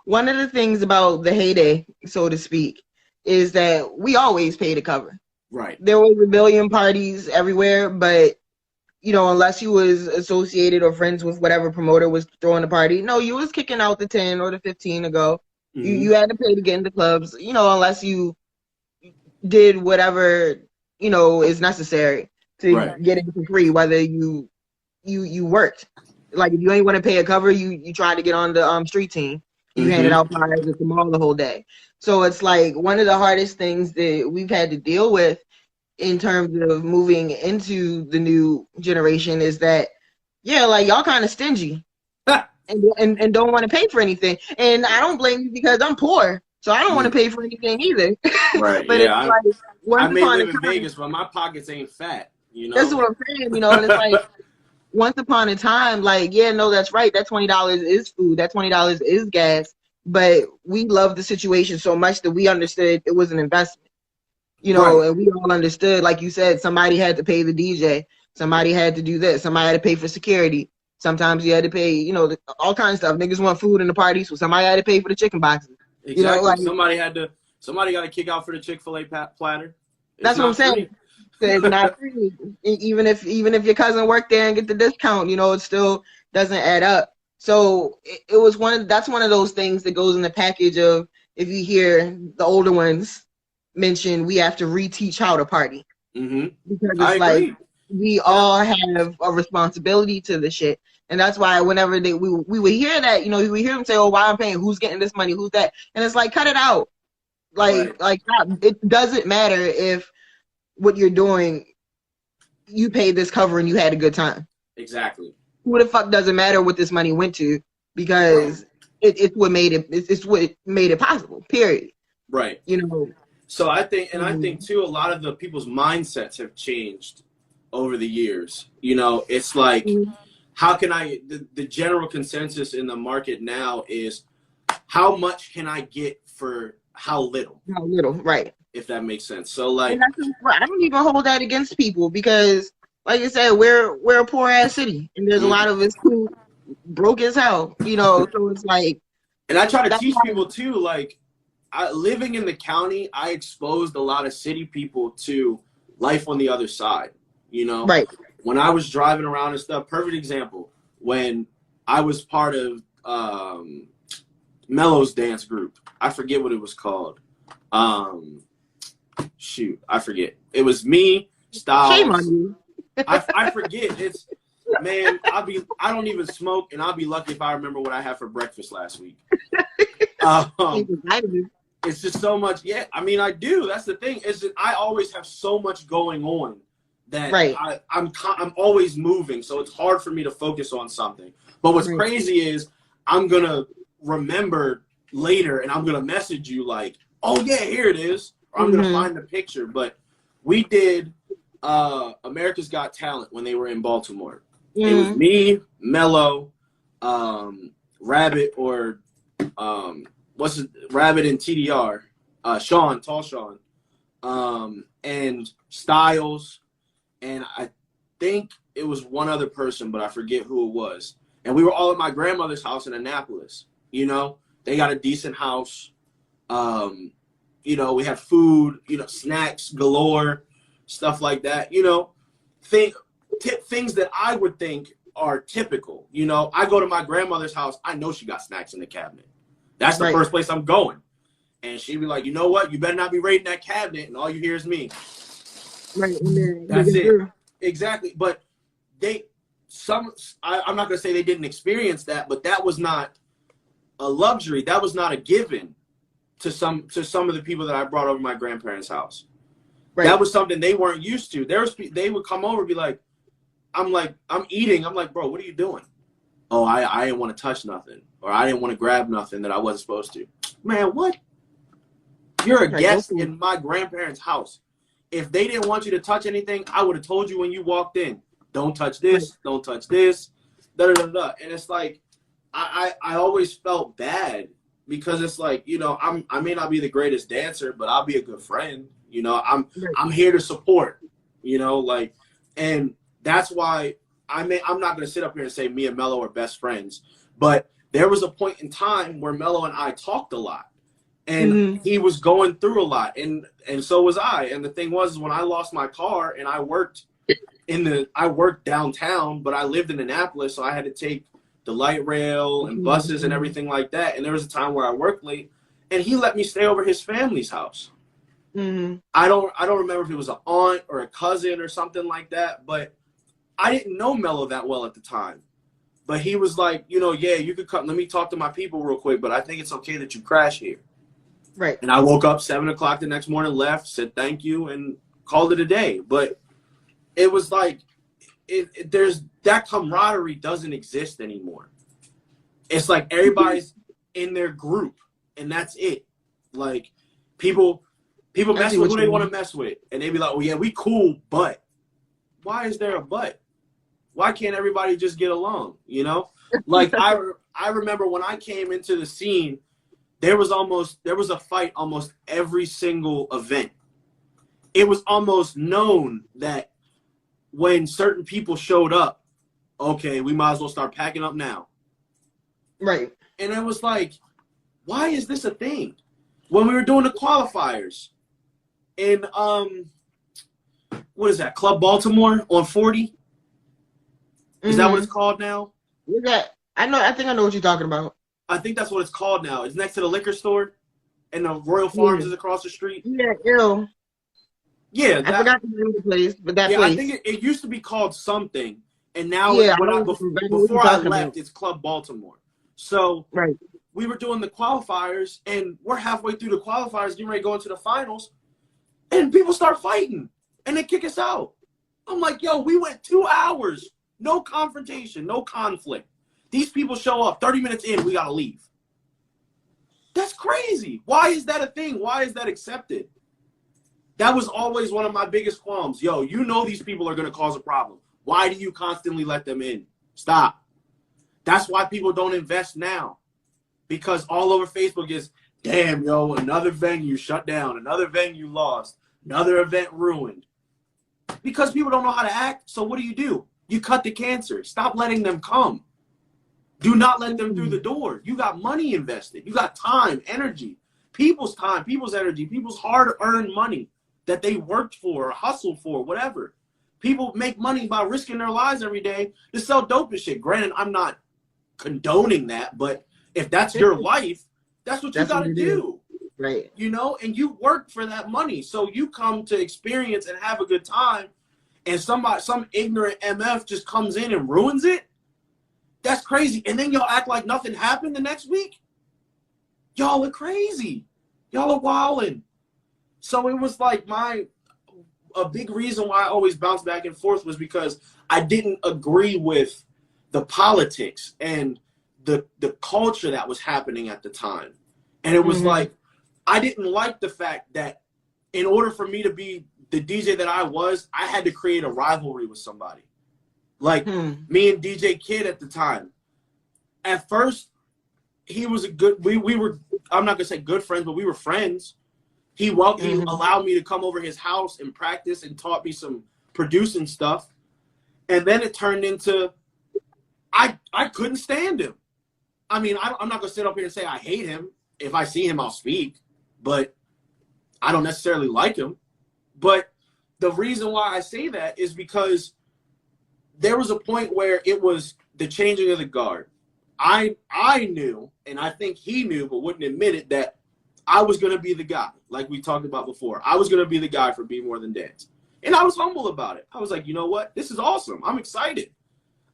One of the things about the heyday, so to speak, is that we always pay the cover. Right. There was a million parties everywhere, but you know, unless you was associated or friends with whatever promoter was throwing the party, no, you was kicking out the 10 or the 15 to go. You had to pay to get into clubs, you know, unless you did whatever, you know, is necessary to get it for free, whether you worked. Like, if you ain't want to pay a cover, you tried to get on the street team. You handed out flyers at the mall the whole day. So it's like one of the hardest things that we've had to deal with in terms of moving into the new generation is that, like, y'all kind of stingy and don't want to pay for anything. And I don't blame you, because I'm poor, so I don't want to pay for anything either. Right. But yeah, it's like, I may live in Vegas, but my pockets ain't fat. You know. That's what I'm saying. You know, and it's like, once upon a time, like, that's right. That $20 is food. That $20 is gas. But we loved the situation so much that we understood it was an investment. You know, and we all understood, like you said, somebody had to pay the DJ. Somebody had to do this. Somebody had to pay for security. Sometimes you had to pay, you know, all kinds of stuff. Niggas want food in the party, so somebody had to pay for the chicken boxes. Exactly. You know, like, somebody got to kick out for the Chick-fil-A platter. That's what I'm saying. It's not free. Even if your cousin worked there and get the discount, you know, it still doesn't add up. So it was that's one of those things that goes in the package of, if you hear the older ones mention, we have to reteach how to party. Because it's like, we all have a responsibility to the shit. And that's why whenever we would hear that, you know, we would hear them say, oh, why I'm paying? Who's getting this money? Who's that? And it's like, cut it out. Like it doesn't matter if what you're doing, you paid this cover and you had a good time. Exactly. Who the fuck doesn't matter what this money went to, because it's what made it. It's what made it possible. Period. Right. You know. So I think too, a lot of the people's mindsets have changed over the years. You know, it's like, how can the general consensus in the market now is, how much can I get for how little? How little, right. If that makes sense. So like, I don't even hold that against people, because like I said, we're a poor ass city, and there's a lot of us who broke as hell, you know, so it's like. And I try to teach people too, like, living in the county, I exposed a lot of city people to life on the other side, you know? Right. When I was driving around and stuff, perfect example, when I was part of Mello's dance group. I forget what it was called. Shoot, I forget. It was me, Styles. Shame on you. I forget. It's, man, I don't even smoke, and I'll be lucky if I remember what I had for breakfast last week. It's just so much. Yeah, I mean, I do. That's the thing. Is that I always have so much going on that I'm always moving, so it's hard for me to focus on something. But what's crazy is I'm gonna remember later, and I'm gonna message you like, "Oh yeah, here it is," or I'm gonna find the picture. But we did America's Got Talent when they were in Baltimore. It was me, Mello, Rabbit, or Rabbit and TDR, Sean, Tall Sean, and Styles, and I think it was one other person, but I forget who it was. And we were all at my grandmother's house in Annapolis. You know, they got a decent house. You know, we had food, you know, snacks galore, stuff like that. You know, things that I would think are typical. You know, I go to my grandmother's house, I know she got snacks in the cabinet. That's the first place I'm going. And she'd be like, you know what? You better not be raiding that cabinet. And all you hear is me. Right. That's it. Exactly. But I'm not going to say they didn't experience that, but that was not a luxury. That was not a given to some of the people that I brought over to my grandparents' house. Right. That was something they weren't used to. They would come over and be like, I'm eating. I'm like, bro, what are you doing? Oh, I didn't want to touch nothing. Or I didn't want to grab nothing that I wasn't supposed to. Man, what? You're a guest in my grandparents' house. If they didn't want you to touch anything, I would have told you when you walked in, don't touch this, don't touch this, da-da-da-da. And it's like, I always felt bad, because it's like, you know, I may not be the greatest dancer, but I'll be a good friend. You know, I'm here to support, you know, like, and that's why I'm not going to sit up here and say me and Mello are best friends, but there was a point in time where Mello and I talked a lot, and he was going through a lot, and so was I. And the thing was, when I lost my car and I worked downtown, but I lived in Annapolis, so I had to take the light rail and buses and everything like that. And there was a time where I worked late, and he let me stay over his family's house. I don't remember if it was an aunt or a cousin or something like that, but I didn't know Mello that well at the time. But he was like, you know, yeah, you could come. Let me talk to my people real quick, but I think it's okay that you crash here. Right. And I woke up 7 o'clock the next morning, left, said thank you, and called it a day. But it was like, there's that camaraderie doesn't exist anymore. It's like everybody's in their group, and that's it. Like people mess with who they want to mess with, and they be like, "Oh yeah, we cool," but why is there a but? Why can't everybody just get along? You know, like I remember when I came into the scene, there was a fight almost every single event. It was almost known that when certain people showed up, okay, we might as well start packing up now. Right. And it was like, why is this a thing? When we were doing the qualifiers in what is that, Club Baltimore on 40? Is that what it's called now? Yeah, I think I know what you're talking about. I think that's what it's called now. It's next to the liquor store, and the Royal Farms is across the street. Yeah, ew. Yeah, I forgot the name of the place, but that place. I think it used to be called something, And now Yeah, before I left, it's Club Baltimore. So right. we were doing the qualifiers, and we're halfway through the qualifiers, getting ready to go into the finals, and people start fighting, and they kick us out. I'm like, yo, we went 2 hours, no confrontation, no conflict. These people show up 30 minutes in, we got to leave. That's crazy. Why is that a thing? Why is that accepted? That was always one of my biggest qualms. Yo, you know these people are going to cause a problem. Why do you constantly let them in? Stop. That's why people don't invest now. Because all over Facebook is, damn, yo, another venue shut down, another venue lost, another event ruined. Because people don't know how to act, so what do? You cut the cancer. Stop letting them come. Do not let them through the door. You got money invested. You got time, energy, people's energy, people's hard-earned money that they worked for or hustled for, whatever. People make money by risking their lives every day to sell dope and shit. Granted, I'm not condoning that, but if that's your life, that's what you got to do. Right. You know, and you work for that money. So you come to experience and have a good time, and some ignorant MF just comes in and ruins it. That's crazy. And then y'all act like nothing happened the next week. Y'all are crazy. Y'all are wilding. So it was like a big reason why I always bounced back and forth was because I didn't agree with the politics and the culture that was happening at the time. And it was like, I didn't like the fact that in order for me to be the DJ that I was, I had to create a rivalry with somebody. Like me and DJ Kid at the time. At first, he was we were, I'm not going to say good friends, but we were friends. He allowed me to come over his house and practice and taught me some producing stuff. And then it turned into, I couldn't stand him. I mean, I'm not going to sit up here and say I hate him. If I see him, I'll speak. But I don't necessarily like him. But the reason why I say that is because there was a point where it was the changing of the guard. I knew, and I think he knew, but wouldn't admit it, that I was going to be the guy, like we talked about before. I was going to be the guy for Be More Than Dance. And I was humble about it. I was like, you know what? This is awesome. I'm excited.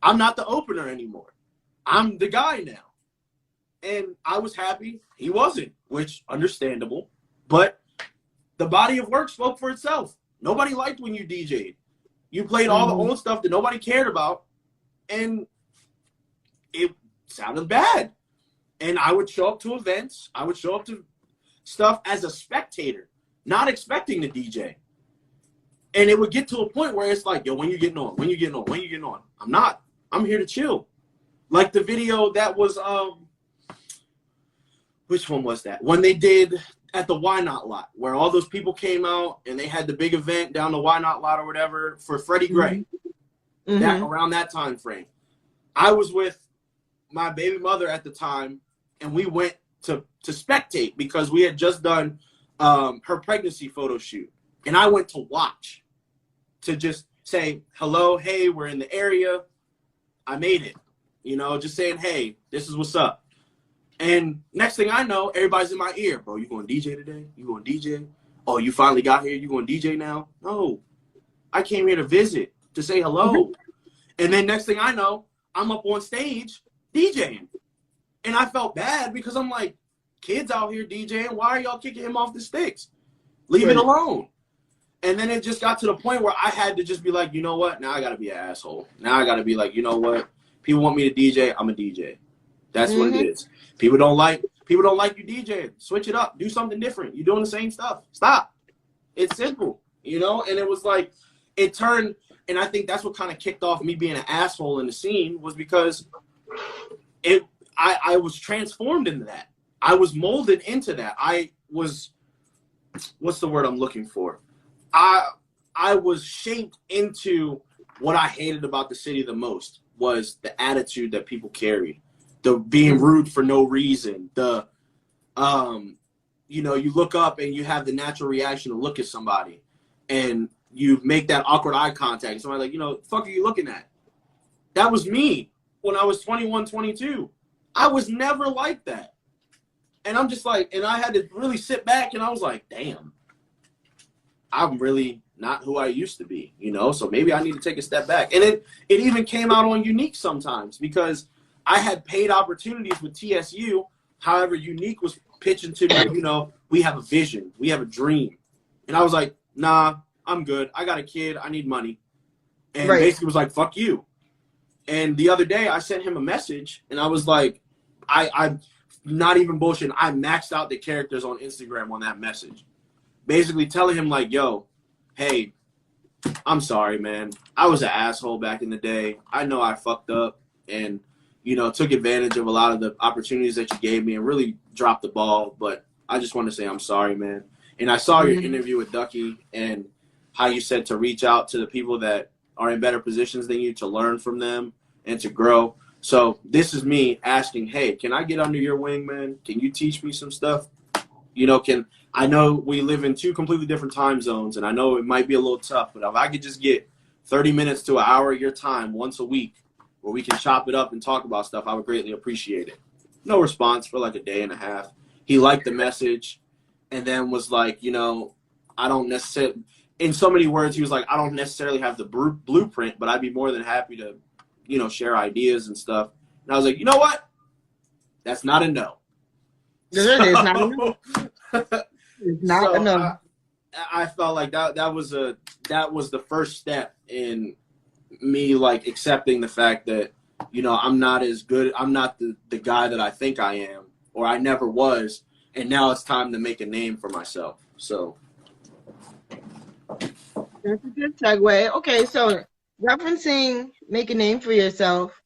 I'm not the opener anymore. I'm the guy now. And I was happy. He wasn't, which understandable. But the body of work spoke for itself. Nobody liked when you DJ'd. You played all the old stuff that nobody cared about, and it sounded bad. And I would show up to events. I would show up to stuff as a spectator, not expecting to DJ. And it would get to a point where it's like, yo, when you getting on? When you getting on? When you getting on? I'm not. I'm here to chill. Like the video that was, which one was that? When they did at the Why Not lot, where all those people came out and they had the big event down the Why Not lot or whatever for Freddie Gray. That around that time frame. I was with my baby mother at the time, and we went to spectate because we had just done her pregnancy photo shoot. And I went to watch, to just say, hello, hey, we're in the area. I made it. You know, just saying, hey, this is what's up. And next thing I know, everybody's in my ear. Bro, you going to DJ today? You going to DJ? Oh, you finally got here? You going to DJ now? No. I came here to visit, to say hello. And then next thing I know, I'm up on stage DJing. And I felt bad because I'm like, kids out here DJing, why are y'all kicking him off the sticks? Leave it alone. And then it just got to the point where I had to just be like, you know what? Now I got to be an asshole. Now I got to be like, you know what? People want me to DJ. I'm a DJ. That's what it is. People don't like you DJing. Switch it up. Do something different. You're doing the same stuff. Stop. It's simple, you know? And it was like, it turned, and I think that's what kind of kicked off me being an asshole in the scene, was because I was transformed into that. I was molded into that. I was, what's the word I'm looking for? I was shaped into what I hated about the city the most, was the attitude that people carried, the being rude for no reason, the, you know, you look up and you have the natural reaction to look at somebody and you make that awkward eye contact. And somebody's like, you know, the fuck are you looking at? That was me when I was 21, 22. I was never like that. And I'm just like, and I had to really sit back and I was like, damn. I'm really not who I used to be, you know? So maybe I need to take a step back. And it even came out on Unique sometimes because I had paid opportunities with TSU. However, Unique was pitching to me, you know, we have a vision, we have a dream. And I was like, nah, I'm good. I got a kid. I need money. And basically was like, fuck you. And the other day I sent him a message and I was like, I'm not even bullshitting. I maxed out the characters on Instagram on that message. Basically telling him like, yo, hey, I'm sorry, man. I was an asshole back in the day. I know I fucked up and, you know, took advantage of a lot of the opportunities that you gave me and really dropped the ball. But I just want to say I'm sorry, man. And I saw your interview with Ducky and how you said to reach out to the people that are in better positions than you to learn from them and to grow. So this is me asking, hey, can I get under your wing, man? Can you teach me some stuff? You know, I know we live in 2 completely different time zones, and I know it might be a little tough, but if I could just get 30 minutes to an hour of your time once a week where we can chop it up and talk about stuff, I would greatly appreciate it. No response for like a day and a half. He liked the message and then was like, you know, I don't necessarily, in so many words, he was like, I don't necessarily have the blueprint, but I'd be more than happy to, you know, share ideas and stuff. And I was like, you know what? That's not a no. It's not a no. It's not a no. I felt like that was the first step in me like accepting the fact that, you know, I'm not as good. I'm not the guy that I think I am, or I never was. And now it's time to make a name for myself. So that's a good segue. Okay, so referencing make a name for yourself.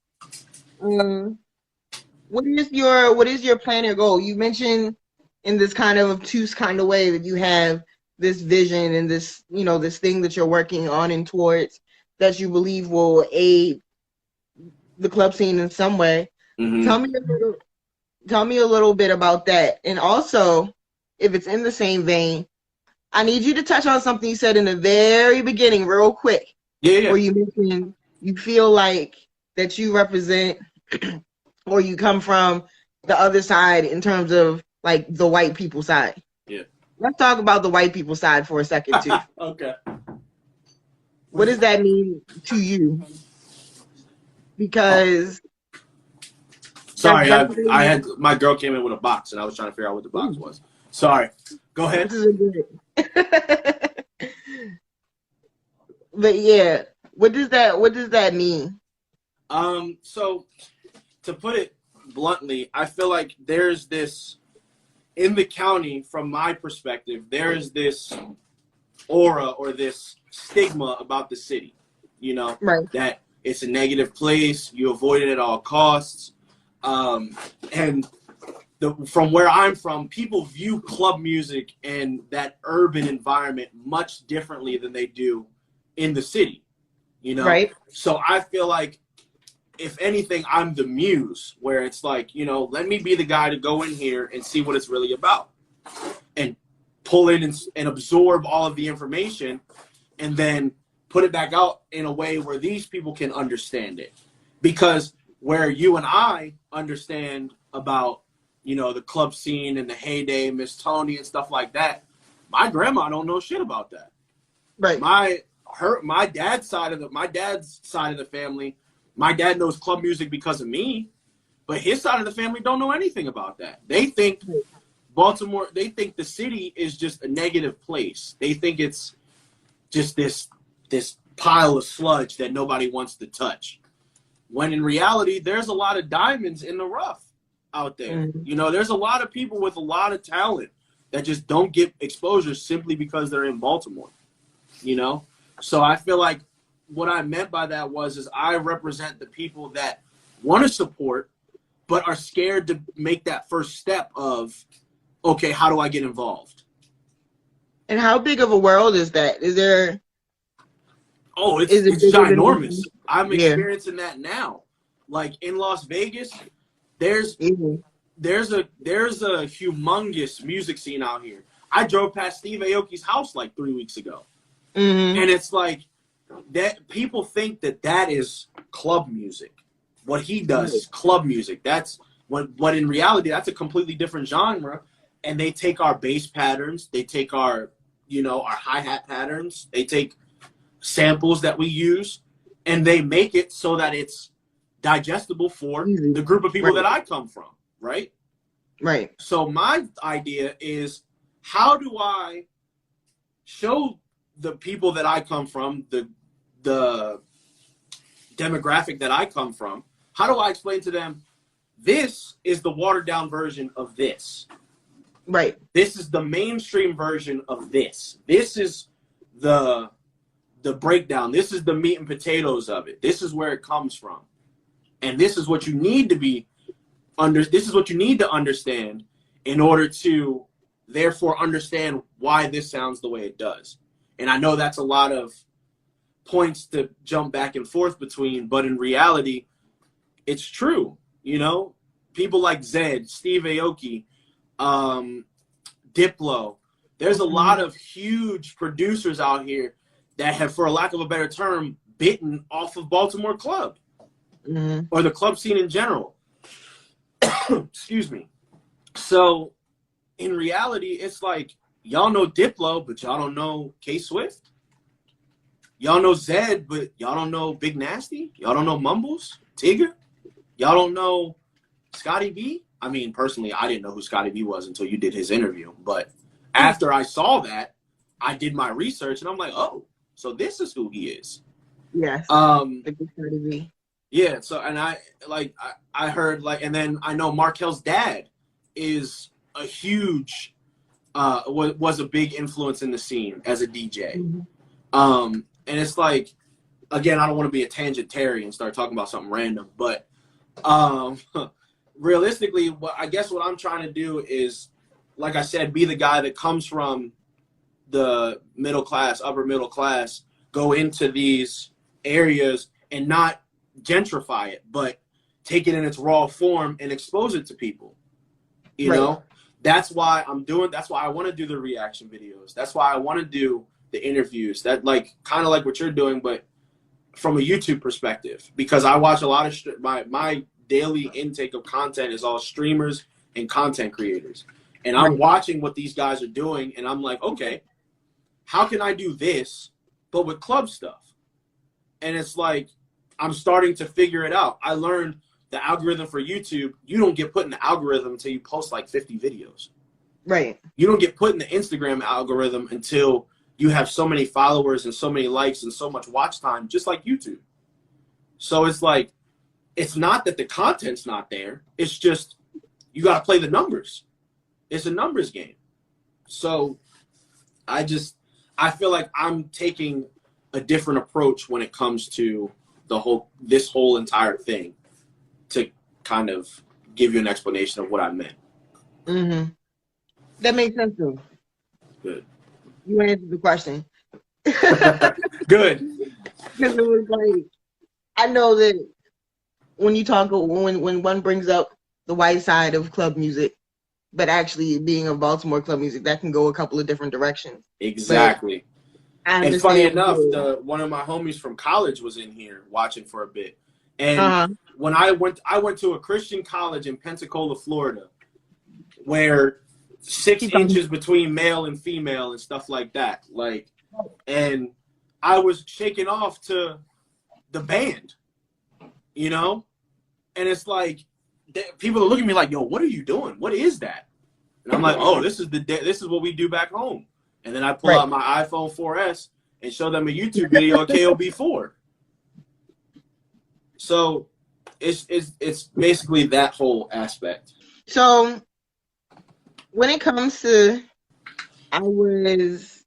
What is your plan or goal? You mentioned in this kind of obtuse kind of way that you have this vision and this, you know, this thing that you're working on and towards that you believe will aid the club scene in some way. Mm-hmm. Tell me a little bit about that. And also, if it's in the same vein, I need you to touch on something you said in the very beginning real quick. Yeah. Where you mentioned you feel like that you represent or you come from the other side in terms of like the white people side. Yeah. Let's talk about the white people side for a second too. Okay. What does that mean to you? Because sorry, I had my girl came in with a box and I was trying to figure out what the box was. Sorry. Go ahead. But yeah, what does that mean? So to put it bluntly, I feel like there's this in the county, from my perspective, there's this aura or this stigma about the city, you know, right, that it's a negative place, you avoid it at all costs. And from where I'm from, people view club music and that urban environment much differently than they do in the city, you know? Right. So I feel like, if anything, I'm the muse, where it's like, you know, let me be the guy to go in here and see what it's really about and pull in and absorb all of the information and then put it back out in a way where these people can understand it. Because where you and I understand about, you know, the club scene and the heyday, Miss Tony and stuff like that, my grandma don't know shit about that. Right. My dad's side of the family, my dad knows club music because of me, but his side of the family don't know anything about that. They think Baltimore, they think the city is just a negative place. They think it's just this pile of sludge that nobody wants to touch. When in reality, there's a lot of diamonds in the rough out there. Mm-hmm. You know, there's a lot of people with a lot of talent that just don't get exposure simply because they're in Baltimore, you know? So I feel like what I meant by that is I represent the people that want to support, but are scared to make that first step of, okay, how do I get involved? And how big of a world is that? Is there? Oh, it's ginormous. I'm experiencing that now. Like in Las Vegas, there's a humongous music scene out here. I drove past Steve Aoki's house like 3 weeks ago, and it's like, that people think that is club music. What he does is club music. That's what in reality, that's a completely different genre. And they take our bass patterns, they take our our hi-hat patterns. They take samples that we use, and they make it so that it's digestible for the group of people that I come from, right? Right. So my idea is, how do I show the people that I come from, the demographic that I come from, how do I explain to them, this is the watered down version of this? Right. This is the mainstream version of this. This is the breakdown. This is the meat and potatoes of it. This is where it comes from. And this is what you need to this is what you need to understand in order to therefore understand why this sounds the way it does. And I know that's a lot of points to jump back and forth between, but in reality, it's true. People like Zed, Steve Aoki, Diplo. There's a lot of huge producers out here that have, for a lack of a better term, bitten off of Baltimore Club or the club scene in general. Excuse me. So in reality, it's like, y'all know Diplo, but y'all don't know K-Swift. Y'all know Zed, but y'all don't know Big Nasty. Y'all don't know Mumbles, Tigger. Y'all don't know Scotty B. I mean, personally, I didn't know who Scotty B was until you did his interview. But after I saw that, I did my research, and I'm like, oh, so this is who he is. Yes. Scotty B. Yeah. So, and I heard, and then I know Markel's dad is a huge, was a big influence in the scene as a DJ. And it's like, again, I don't want to be a tangent-tary and start talking about something random, but realistically, what I'm trying to do is, like I said, be the guy that comes from the middle class, upper middle class, go into these areas and not gentrify it, but take it in its raw form and expose it to people. You know, that's why I want to do the reaction videos. That's why I want to do the interviews, that kind of like what you're doing, but from a YouTube perspective, because I watch a lot of my daily intake of content is all streamers and content creators. And I'm watching what these guys are doing, and I'm like, okay, how can I do this, but with club stuff? And it's like, I'm starting to figure it out. I learned the algorithm for YouTube. You don't get put in the algorithm until you post 50 videos. Right. You don't get put in the Instagram algorithm until you have so many followers and so many likes and so much watch time, just like YouTube. So it's like, it's not that the content's not there. It's just, you got to play the numbers. It's a numbers game. So I feel like I'm taking a different approach when it comes to this whole entire thing, to kind of give you an explanation of what I meant. Mm-hmm. That makes sense too. Good. You answered the question. Good. Because it was like, I know that when you talk, when one brings up the white side of club music, but actually being of Baltimore club music, that can go a couple of different directions. Exactly. And funny enough, one of my homies from college was in here watching for a bit. And when I went to a Christian college in Pensacola, Florida, where 6 inches between male and female and stuff like that. And I was shaking off to the band, and it's like, people are looking at me like, yo, what are you doing? What is that? And I'm like, oh, this is what we do back home. And then I pull out my iPhone 4S and show them a YouTube video of KOB4. So it's basically that whole aspect. So when it comes to, I was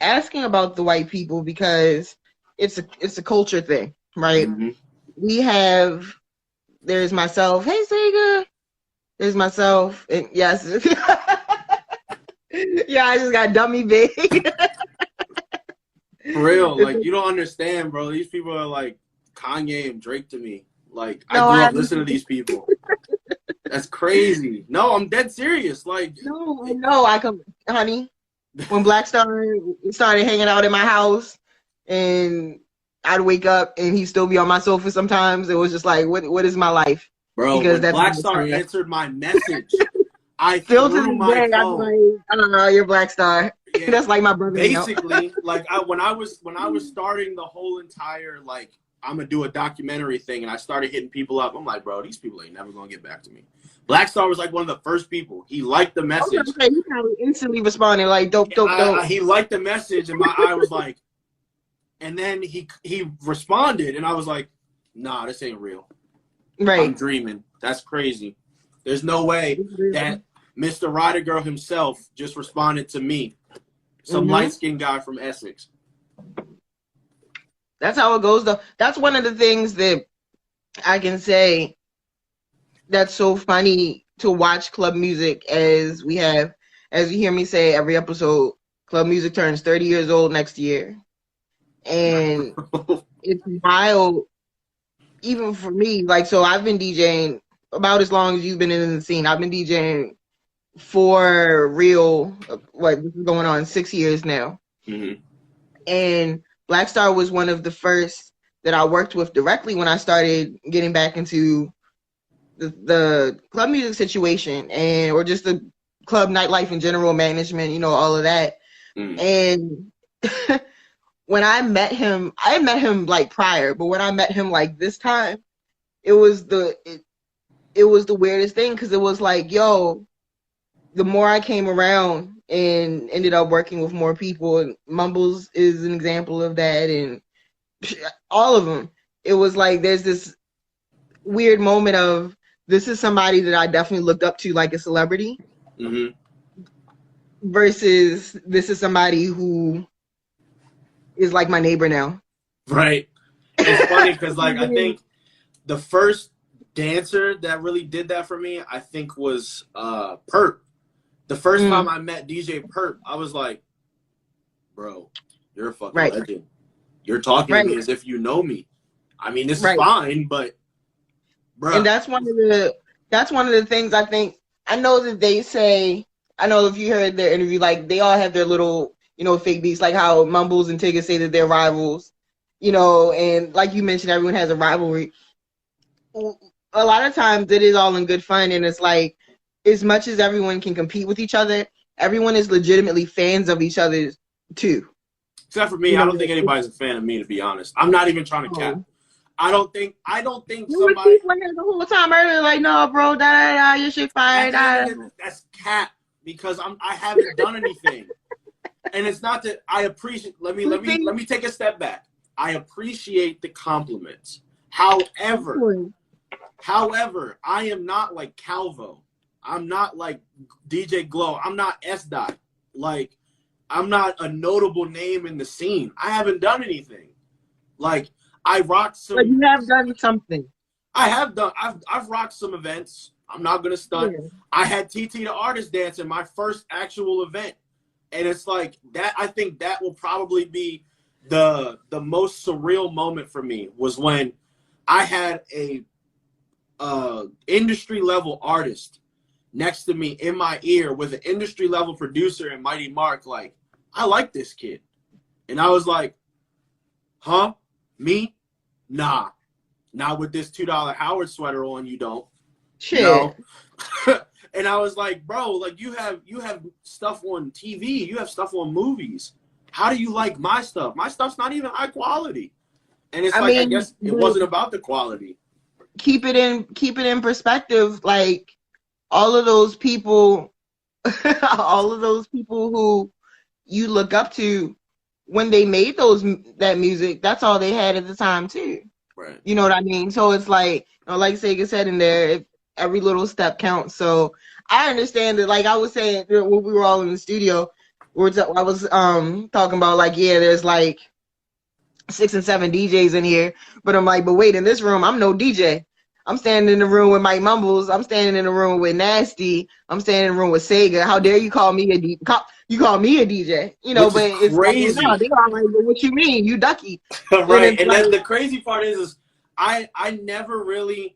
asking about the white people because it's a culture thing, right? Mm-hmm. There's myself. Hey, Sega. There's myself. And yes. Yeah, I just got dummy big. For real. You don't understand, bro. These people are like Kanye and Drake to me. I grew up listening to these people. That's crazy. No, I'm dead serious. No, I come, honey. When Black Star started hanging out in my house, and I'd wake up and he'd still be on my sofa sometimes, it was just like, what is my life? Bro, because when Black Star answered my message, I still threw to this my day, phone. I'm like, I don't know, you're Black Star. Yeah, That's like my brother. Basically, like when I was starting the whole entire like I'm gonna do a documentary thing, and I started hitting people up. I'm like, bro, these people ain't never gonna get back to me. Black Star was like one of the first people. He liked the message. Okay, he probably instantly responded like, dope. He liked the message, and my eye was like, and then he responded, and I was like, nah, this ain't real. Right. I'm dreaming. That's crazy. There's no way that Mr. Rider Girl himself just responded to me, some light-skinned guy from Essex. That's how it goes, though. That's one of the things that I can say that's so funny to watch club music, as you hear me say every episode, club music turns 30 years old next year. And it's wild, even for me. Like, so I've been DJing about as long as you've been in the scene. I've been DJing for real, this is going on 6 years now. Mm-hmm. And Black Star was one of the first that I worked with directly when I started getting back into the club music situation or just the club nightlife in general, management, all of that. And when I met him like prior, but when I met him like this time, it was the weirdest thing, because it was like, yo, the more I came around and ended up working with more people, and Mumbles is an example of that, and all of them, it was like there's this weird moment of, this is somebody that I definitely looked up to like a celebrity, versus this is somebody who is like my neighbor now. Right. It's funny because like I think the first dancer that really did that for me, I think, was Perp. The first time I met DJ Perp, I was like, bro, you're a fucking legend. You're talking to me as if you know me. I mean, this is fine, but bro. And that's one of the things I think. I know that they say, I know if you heard their interview, like they all have their little, fake beats, like how Mumbles and Tigger say that they're rivals, and like you mentioned, everyone has a rivalry. A lot of times it is all in good fun, and it's like, as much as everyone can compete with each other, everyone is legitimately fans of each other too. Except for me, I don't think anybody's a fan of me, to be honest. I'm not even trying to cap. I don't think somebody. People here the whole time earlier, like, no, bro, your shit fire. That's cap, because I haven't done anything, and it's not that I appreciate. Let me take a step back. I appreciate the compliments. However, I am not like Calvo. I'm not like DJ Glow. I'm not S. Dot. Like, I'm not a notable name in the scene. I haven't done anything. Like, I rocked some. But you have done something. I have done. I've rocked some events. I'm not gonna stunt. Yeah. I had TT the Artist dance in my first actual event, and it's like that. I think that will probably be the most surreal moment for me, was when I had a industry level artist next to me in my ear with an industry level producer and Mighty Mark, like, I like this kid. And I was like, huh? Me? Nah. Not with this $2 Howard sweater on, you don't. Shit. And I was like, bro, like, you have stuff on TV, you have stuff on movies. How do you like my stuff? My stuff's not even high quality. And it's I guess it wasn't about the quality. Keep it in perspective, like, all of those people who you look up to, when they made that music, that's all they had at the time too. Right. You know what I mean? So it's like, like Sega said in there, every little step counts. So I understand that. Like I was saying when we were all in the studio, I was talking about, like, yeah, there's like 6 and 7 DJs in here, but I'm like, but wait, in this room, I'm no DJ. I'm standing in the room with Mike Mumbles. I'm standing in the room with Nasty. I'm standing in the room with Sega. How dare you call me a DJ? You call me a DJ, but it's crazy. Like, no, they are like, what you mean? You Ducky. Right. And then the crazy part is I never really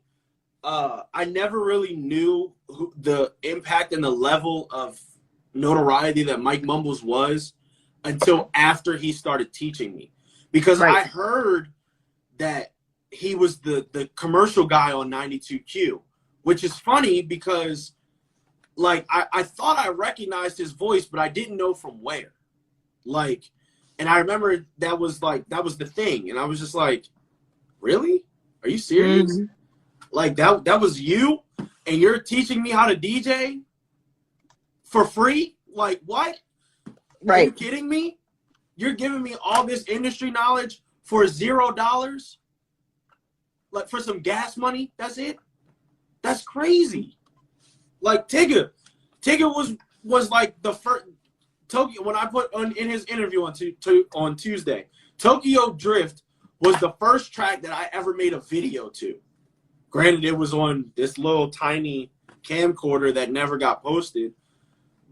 knew the impact and the level of notoriety that Mike Mumbles was until after he started teaching me. Because I heard that he was the commercial guy on 92Q, which is funny because, like, I thought I recognized his voice, but I didn't know from where. Like, and I remember that was the thing. And I was just like, really? Are you serious? Mm-hmm. Like that was you and you're teaching me how to DJ for free? Like what? Right. Are you kidding me? You're giving me all this industry knowledge for $0? Like for some gas money? That's it? That's crazy. Like Tigger was like the first Tokyo, when I put in his interview on Tuesday, Tokyo Drift was the first track that I ever made a video to. Granted, it was on this little tiny camcorder that never got posted,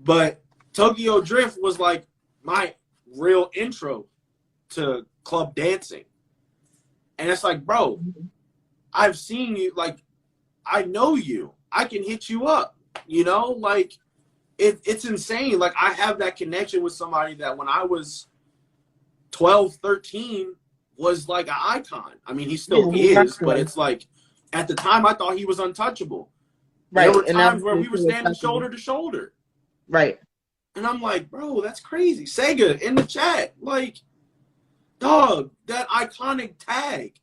but Tokyo Drift was like my real intro to club dancing. And it's like, bro, I've seen you, like, I know you. I can hit you up, you know? Like, it's insane. Like, I have that connection with somebody that when I was 12, 13 was like an icon. I mean, he still is, but it's like, at the time, I thought he was untouchable. Right. There were times where we were standing shoulder to shoulder. Right. And I'm like, bro, that's crazy. Sega in the chat. Like, dog, that iconic tag.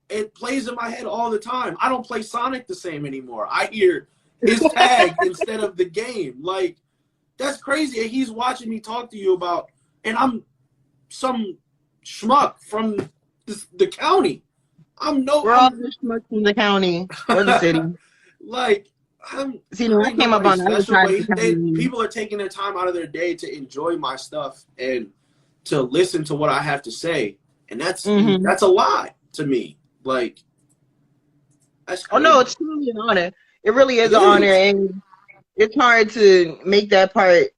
It plays in my head all the time. I don't play Sonic the same anymore. I hear his tag instead of the game. Like, that's crazy. And he's watching me talk to you about, and I'm some schmuck from the county. We're all the schmucks from the county or the city. Like, I came up on people are taking their time out of their day to enjoy my stuff and to listen to what I have to say, and that's a lot to me. Like, that's crazy. Oh no, it's truly an honor. It really is an honor, and it's hard to make that part.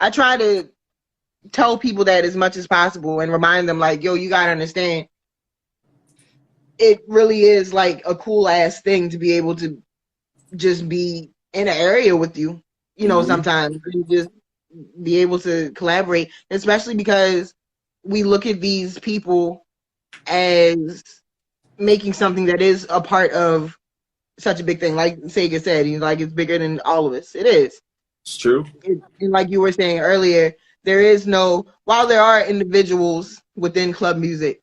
I try to tell people that as much as possible and remind them, like, yo, you gotta understand. It really is like a cool ass thing to be able to just be in an area with you, you know, sometimes and just be able to collaborate, especially because we look at these people as making something that is a part of such a big thing. Like Sega said, he's like, it's bigger than all of us. It is. It's true. And like you were saying earlier, while there are individuals within club music,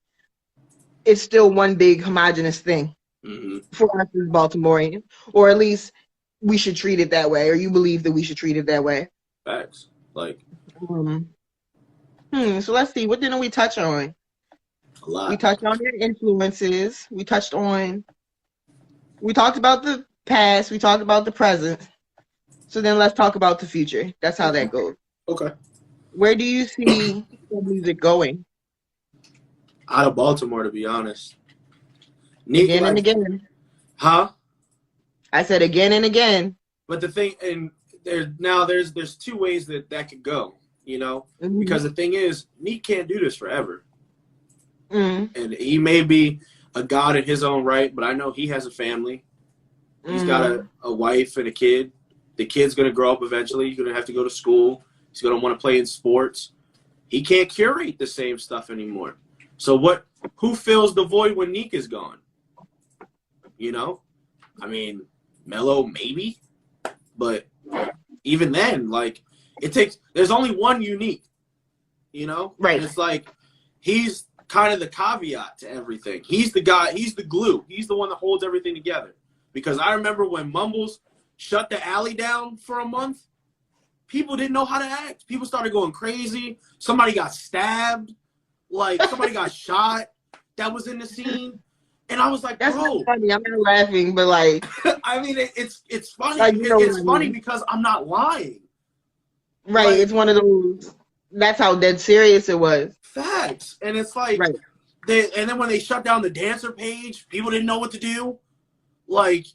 it's still one big homogenous thing for us as Baltimoreans, or at least we should treat it that way, or you believe that we should treat it that way. Facts. Like. So let's see. What didn't we touch on? A lot. We touched on your influences. We talked about the past. We talked about the present. So then let's talk about the future. That's how that goes. Okay. Where do you see the music going? Out of Baltimore, to be honest. Again and again. Huh? I said again and again. But the thing, and there's two ways that could go, you know? Because the thing is, Neek can't do this forever. And he may be a god in his own right, but I know he has a family. He's got a wife and a kid. The kid's going to grow up eventually. He's going to have to go to school. He's going to want to play in sports. He can't curate the same stuff anymore. So who fills the void when Neek is gone? You know? I mean, Mello maybe, but even then, like, there's only one Unique, you know? Right. And it's like, he's kind of the caveat to everything. He's the guy, he's the glue. He's the one that holds everything together. Because I remember when Mumbles shut the alley down for a month, people didn't know how to act. People started going crazy. Somebody got stabbed. Like, somebody got shot that was in the scene. And I was like, that's bro. Not funny. I'm not laughing, but like. I mean, it's funny. Like, it's funny because I'm not lying. Right. Like, it's one of those. That's how dead serious it was. Facts. And it's like. Right. And then when they shut down the dancer page, people didn't know what to do. Like,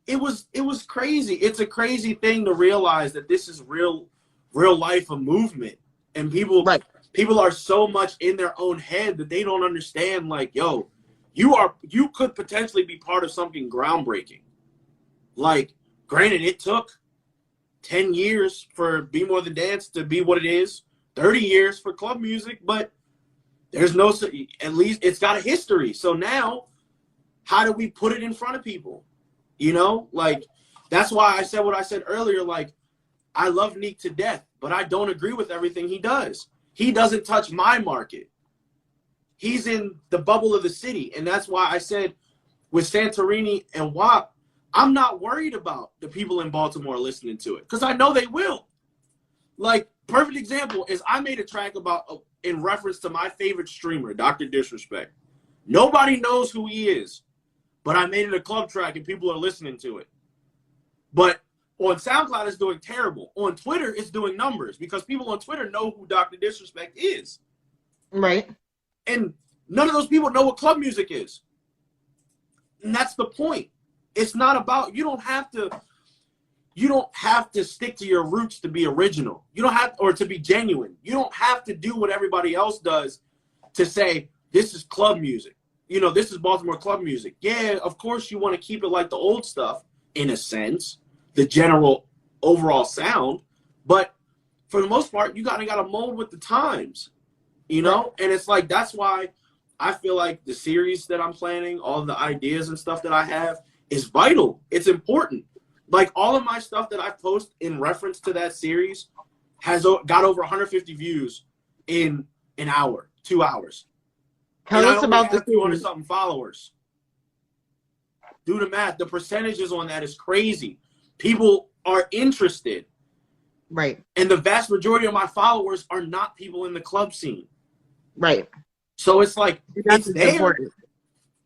it was crazy. It's a crazy thing to realize that this is real life a movement. And people are so much in their own head that they don't understand, like, yo, you could potentially be part of something groundbreaking. Like, granted, it took 10 years for Be More Than Dance to be what it is, 30 years for club music, but there's at least it's got a history. So now, how do we put it in front of people? You know, like, that's why I said what I said earlier. Like, I love Neek to death, but I don't agree with everything he does. He doesn't touch my market. He's in the bubble of the city. And that's why I said with Santorini and WAP, I'm not worried about the people in Baltimore listening to it because I know they will. Like, perfect example is I made a track about in reference to my favorite streamer, Dr. Disrespect. Nobody knows who he is, but I made it a club track and people are listening to it. But on SoundCloud, it's doing terrible. On Twitter, it's doing numbers because people on Twitter know who Dr. Disrespect is. Right. And none of those people know what club music is. And that's the point. It's not about, you don't have to stick to your roots to be original. You don't have, or to be genuine. You don't have to do what everybody else does to say, this is club music. You know, this is Baltimore club music. Yeah, of course you want to keep it like the old stuff, in a sense, the general overall sound. But for the most part, you got to mold with the times, you know? And it's like, that's why I feel like the series that I'm planning, all of the ideas and stuff that I have is vital. It's important. Like, all of my stuff that I post in reference to that series has got over 150 views in an hour, 2 hours. Tell us about the 200-something followers. Do the math. The percentages on that is crazy. People are interested. Right. And the vast majority of my followers are not people in the club scene. Right. So it's like, That's it's there. important.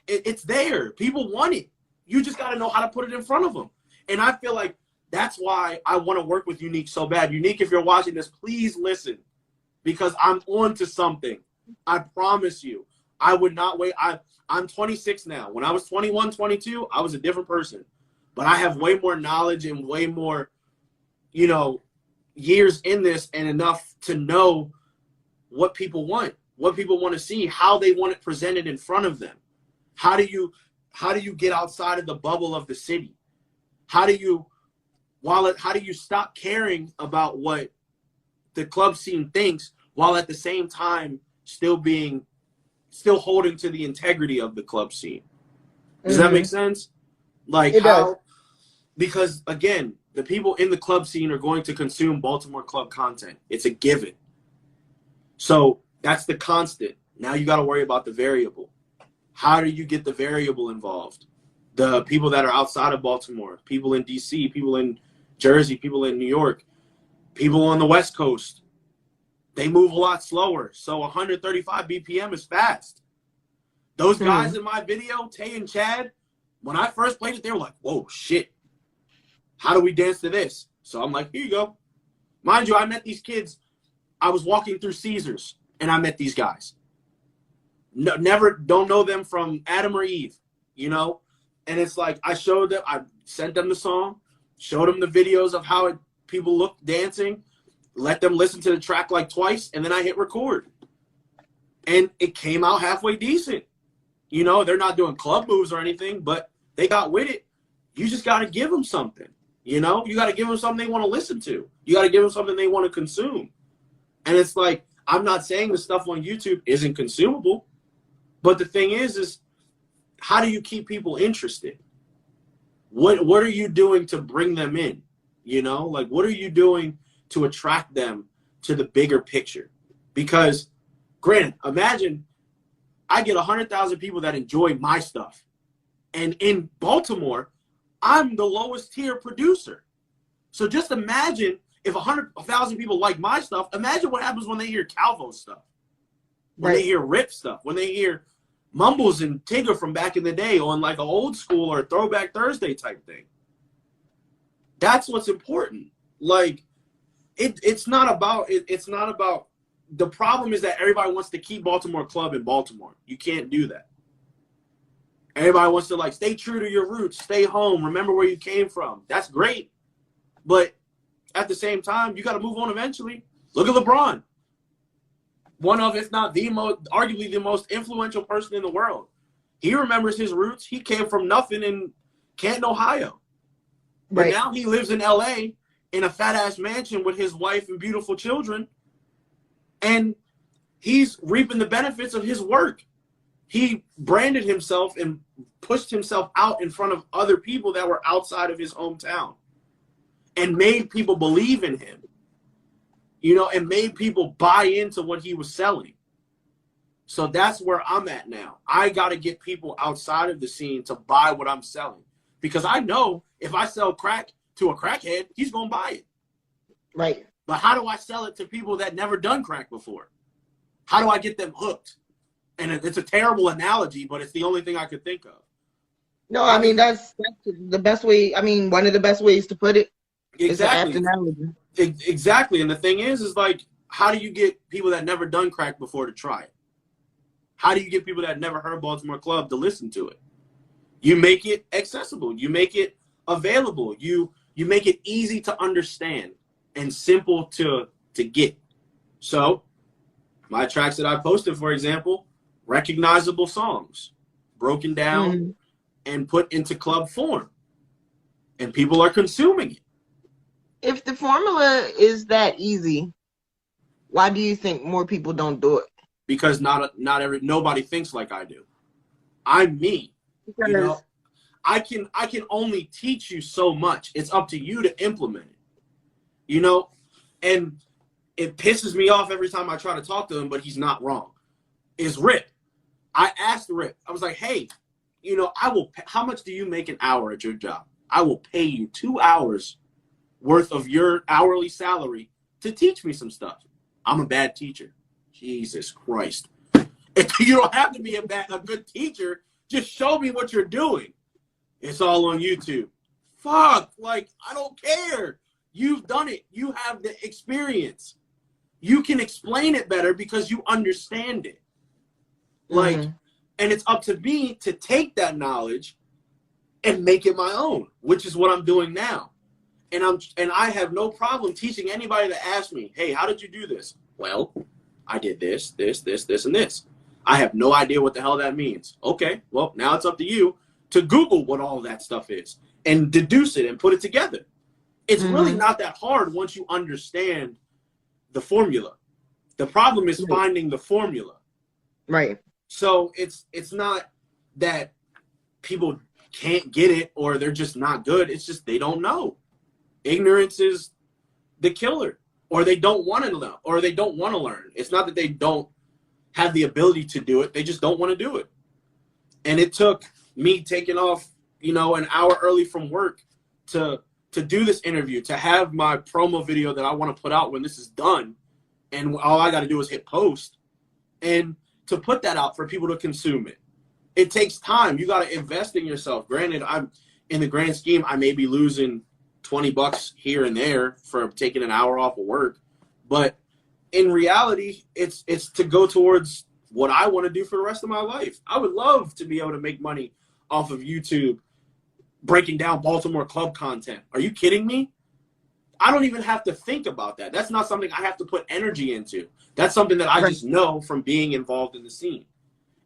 It's there. People want it. You just got to know how to put it in front of them. And I feel like that's why I want to work with Unique so bad. Unique, if you're watching this, please listen. Because I'm on to something. I promise you. I would not wait. I'm 26 now. When I was 21, 22, I was a different person. But I have way more knowledge and way more, you know, years in this and enough to know what people want to see, how they want it presented in front of them. How do you get outside of the bubble of the city? How do you stop caring about what the club scene thinks while at the same time still holding to the integrity of the club scene? Does that make sense? Like, it how? Does. Because again, the people in the club scene are going to consume Baltimore club content. It's a given. So that's the constant. Now you got to worry about the variable. How do you get the variable involved? The people that are outside of Baltimore, people in DC, people in Jersey, people in New York, people on the West Coast, they move a lot slower. So 135 BPM is fast. Those guys in my video, Tay and Chad, when I first played it, they were like, whoa, shit. How do we dance to this? So I'm like, here you go. Mind you, I met these kids. I was walking through Caesars, and I met these guys. No, don't know them from Adam or Eve, you know? And it's like, I sent them the song, showed them the videos of how people look dancing, let them listen to the track like twice, and then I hit record. And it came out halfway decent. You know, they're not doing club moves or anything, but they got with it. You just got to give them something, you know? You got to give them something they want to listen to. You got to give them something they want to consume. And it's like, I'm not saying the stuff on YouTube isn't consumable, but the thing is how do you keep people interested? What are you doing to bring them in? You know, like, what are you doing to attract them to the bigger picture? Because, granted, imagine I get 100,000 people that enjoy my stuff. And in Baltimore, I'm the lowest tier producer. So just imagine if 100,000 people like my stuff, imagine what happens when they hear Calvo stuff, when they hear Rip stuff, when they hear Mumbles and Tigger from back in the day on like an old school or Throwback Thursday type thing. That's what's important. Like, it's not about the problem is that everybody wants to keep Baltimore Club in Baltimore. You can't do that. Everybody wants to, like, stay true to your roots, stay home, remember where you came from. That's great. But at the same time, you got to move on eventually. Look at LeBron. One of, if not arguably the most influential person in the world. He remembers his roots. He came from nothing in Canton, Ohio. But now he lives in L.A. in a fat-ass mansion with his wife and beautiful children. And he's reaping the benefits of his work. He branded himself and pushed himself out in front of other people that were outside of his hometown and made people believe in him. you know, and made people buy into what he was selling. So that's where I'm at now. I got to get people outside of the scene to buy what I'm selling, because I know if I sell crack to a crackhead, he's going to buy it. Right. But how do I sell it to people that never done crack before? How do I get them hooked? And it's a terrible analogy, but it's the only thing I could think of. No, I mean, that's the best way. I mean, one of the best ways to put it. Exactly. Is an analogy. Exactly. And the thing is like, how do you get people that never done crack before to try it? How do you get people that never heard Baltimore Club to listen to it? You make it accessible. You make it available. You make it easy to understand and simple to get. So my tracks that I posted, for example, recognizable songs, broken down and put into club form. And people are consuming it. If the formula is that easy, why do you think more people don't do it? Because nobody thinks like I do. I'm me. Because, you know, I can only teach you so much. It's up to you to implement it. You know, and it pisses me off every time I try to talk to him, but he's not wrong. Is Rip. I asked Rip, I was like, hey, you know, how much do you make an hour at your job? I will pay you 2 hours worth of your hourly salary to teach me some stuff. I'm a bad teacher. Jesus Christ. You don't have to be a good teacher. Just show me what you're doing. It's all on YouTube. Fuck, like, I don't care. You've done it. You have the experience. You can explain it better because you understand it. Like, and it's up to me to take that knowledge and make it my own, which is what I'm doing now. And I have no problem teaching anybody that asks me, hey, how did you do this? Well, I did this, and this. I have no idea what the hell that means. Okay, well, now it's up to you to Google what all that stuff is and deduce it and put it together. It's really not that hard once you understand the formula. The problem is finding the formula. Right. So it's not that people can't get it or they're just not good. It's just they don't know. Ignorance is the killer, or they don't want to know, or they don't want to learn. It's not that they don't have the ability to do it. They just don't want to do it. And it took me taking off, you know, an hour early from work to do this interview, to have my promo video that I want to put out when this is done. And all I got to do is hit post and to put that out for people to consume it. It takes time. You got to invest in yourself. Granted, I'm in the grand scheme, I may be losing $20 here and there for taking an hour off of work. But in reality, it's to go towards what I want to do for the rest of my life. I would love to be able to make money off of YouTube breaking down Baltimore Club content. Are you kidding me? I don't even have to think about that. That's not something I have to put energy into. That's something that I just know from being involved in the scene.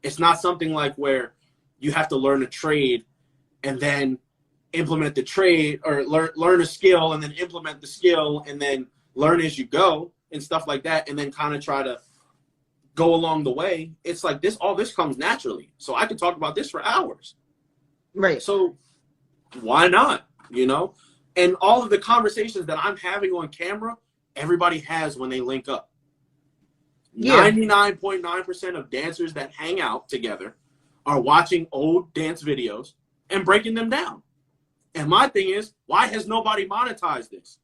It's not something like where you have to learn a trade and then implement the trade, or learn a skill and then implement the skill and then learn as you go and stuff like that, and then kind of try to go along the way. It's like all this comes naturally. So I could talk about this for hours. Right. So why not, you know? And all of the conversations that I'm having on camera, everybody has when they link up. 99.9% of dancers that hang out together are watching old dance videos and breaking them down. And my thing is, why has nobody monetized this?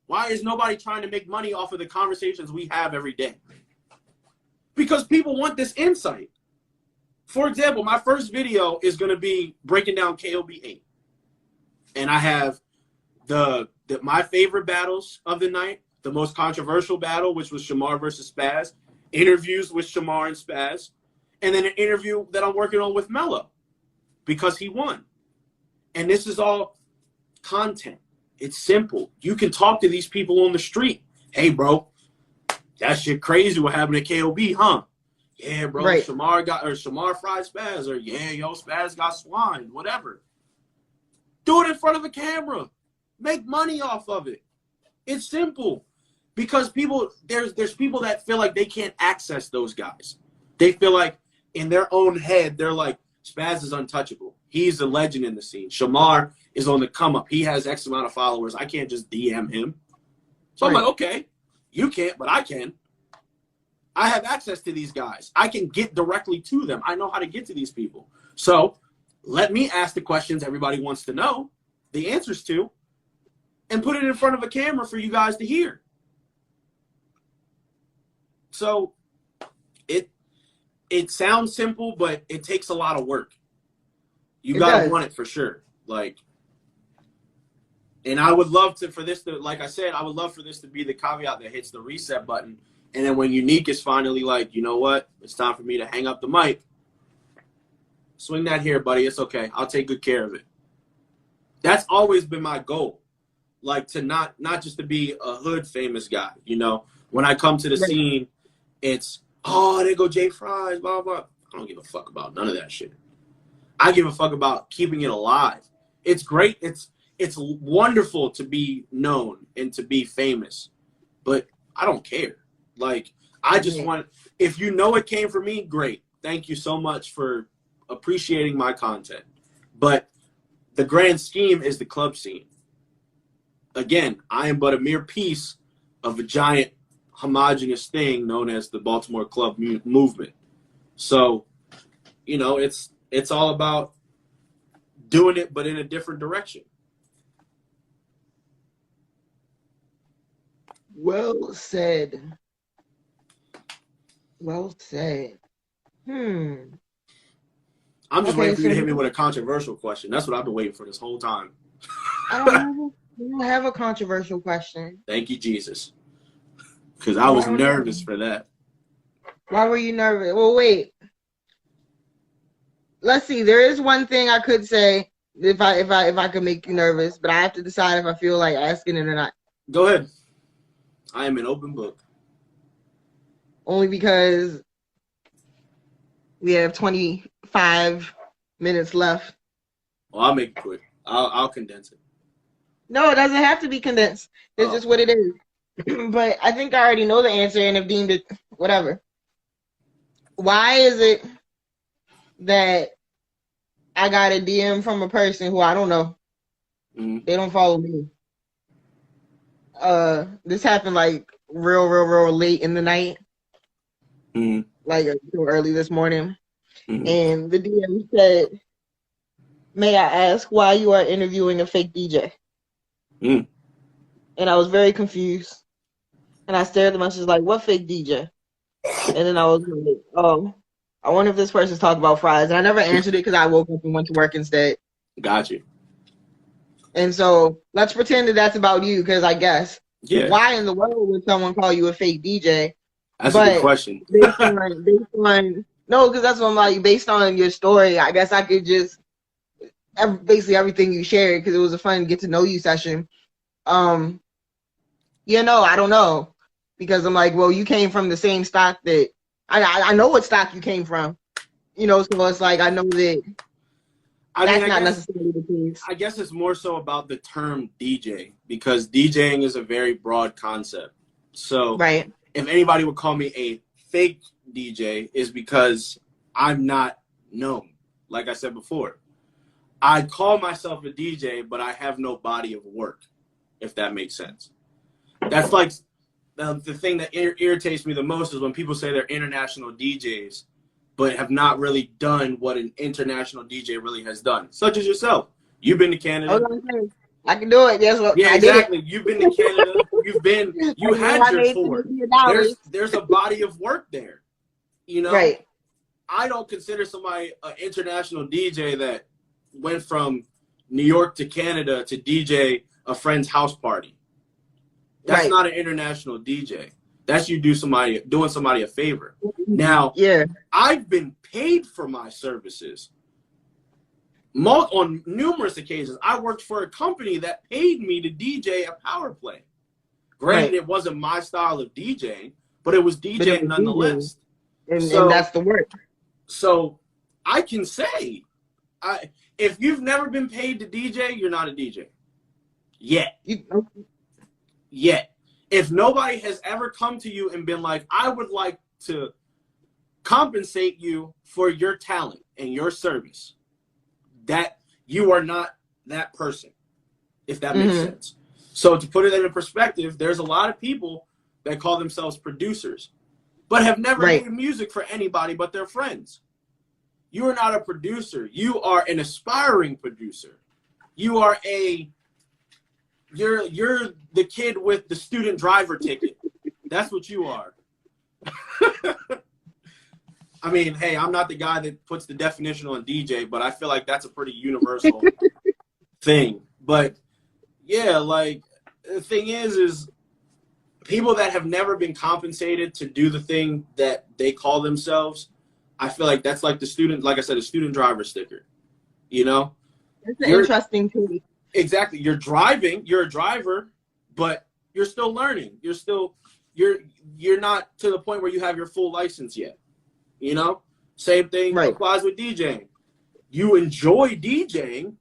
Why is nobody trying to make money off of the conversations we have every day? Because people want this insight. For example, my first video is going to be breaking down KOB 8. And I have my favorite battles of the night, the most controversial battle, which was Shamar versus Spaz, interviews with Shamar and Spaz, and then an interview that I'm working on with Mello because he won. And this is all content. It's simple. You can talk to these people on the street. Hey, bro, that shit crazy what happened at KOB, huh? Yeah, bro, right. Shamar fried Spaz, or yeah, yo, Spaz got swined, whatever. Do it in front of a camera. Make money off of it. It's simple. Because there's people that feel like they can't access those guys. They feel like in their own head, they're like, Spaz is untouchable. He's a legend in the scene. Shamar is on the come up. He has X amount of followers. I can't just DM him. So I'm like, okay, you can't, but I can. I have access to these guys. I can get directly to them. I know how to get to these people. So let me ask the questions everybody wants to know the answers to and put it in front of a camera for you guys to hear. So it sounds simple, but it takes a lot of work. You got to want it for sure. Like, and I would love for this to, like I said, I would love for this to be the caveat that hits the reset button. And then when Unique is finally like, you know what, it's time for me to hang up the mic, swing that here, buddy. It's okay. I'll take good care of it. That's always been my goal. Like, to not just to be a hood famous guy, you know. When I come to the scene, it's, oh, there go J.Fries, blah, blah. I don't give a fuck about none of that shit. I give a fuck about keeping it alive. It's great. It's wonderful to be known and to be famous, but I don't care. Like, I just want, if you know it came from me, great. Thank you so much for appreciating my content. But the grand scheme is the club scene. Again, I am but a mere piece of a giant homogenous thing known as the Baltimore Club movement. So, you know, it's all about doing it, but in a different direction. Well said. Well said. I'm just waiting for you to hit me with a controversial question. That's what I've been waiting for this whole time. I don't have a controversial question. Thank you, Jesus. Because I was nervous for that. Why were you nervous? Well, wait. Let's see. There is one thing I could say if I could make you nervous, but I have to decide if I feel like asking it or not. Go ahead. I am an open book. Only because we have 25 minutes left. Well, I'll make it quick. I'll condense it. No, it doesn't have to be condensed. It's just what it is. But I think I already know the answer and have deemed it whatever. Why is it that I got a DM from a person who I don't know? Mm-hmm. They don't follow me. This happened like real late in the night. Mm-hmm. Like too early this morning. Mm-hmm. And the DM said, "May I ask why you are interviewing a fake DJ?" Mm. And I was very confused. And I stared at the message like, "What fake DJ?" And then I was like, "Oh, I wonder if this person's talking about fries." And I never answered it because I woke up and went to work instead. Got you. And so let's pretend that that's about you, because I guess. Yeah. Why in the world would someone call you a fake DJ? That's a good question. based on no, because that's what I'm like. Based on your story, I guess I could just basically everything you shared, because it was a fun get to know you session. You know, I don't know, because I'm like, well, you came from the same stock that I know what stock you came from. You know, so it's like I know that. That's not necessarily the case. I guess it's more so about the term DJ, because DJing is a very broad concept. So right. If anybody would call me a fake DJ, is because I'm not known. Like I said before, I call myself a DJ, but I have no body of work, if that makes sense. That's like the thing that irritates me the most is when people say they're international DJs, but have not really done what an international DJ really has done, such as yourself. You've been to Canada. I can do it. Guess what? Yeah, exactly. You've been to Canada. You had your tour. There's a body of work there. You know? Right. I don't consider somebody an international DJ that went from New York to Canada to DJ a friend's house party. That's not an international DJ. That's you doing somebody a favor. Now, I've been paid for my services. On numerous occasions, I worked for a company that paid me to DJ a power play. Granted, it wasn't my style of DJing, but it was DJing nonetheless. And that's the work. So I can say, if you've never been paid to DJ, you're not a DJ. Yet. If nobody has ever come to you and been like, I would like to compensate you for your talent and your service, that you are not that person, if that makes sense. So to put it in perspective, there's a lot of people that call themselves producers, but have never made music for anybody but their friends. You are not a producer. You are an aspiring producer. You are you're the kid with the student driver ticket. That's what you are. I mean, hey, I'm not the guy that puts the definition on DJ, but I feel like that's a pretty universal thing. But yeah, like the thing is people that have never been compensated to do the thing that they call themselves, I feel like that's like the student, like I said, a student driver sticker, you know? It's an interesting tweet. Exactly. You're driving, you're a driver, but you're still learning. You're not to the point where you have your full license yet, you know? Same thing applies with DJing. You enjoy DJing,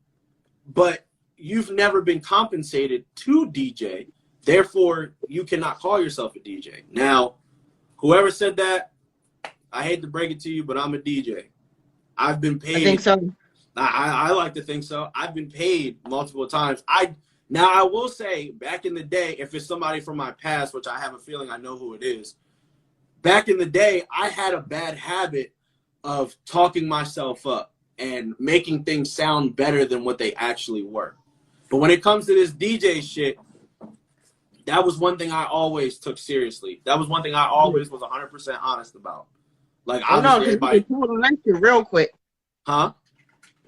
but you've never been compensated to DJ. Therefore, you cannot call yourself a DJ. Now, whoever said that, I hate to break it to you, but I'm a DJ. I've been paid. I think so. I like to think so. I've been paid multiple times. Now, I will say, back in the day, if it's somebody from my past, which I have a feeling I know who it is, back in the day, I had a bad habit of talking myself up and making things sound better than what they actually were. But when it comes to this DJ shit, that was one thing I always took seriously. That was one thing I always was 100% honest about. Like, obviously, everybody... you get pulled on that shit real quick. Huh?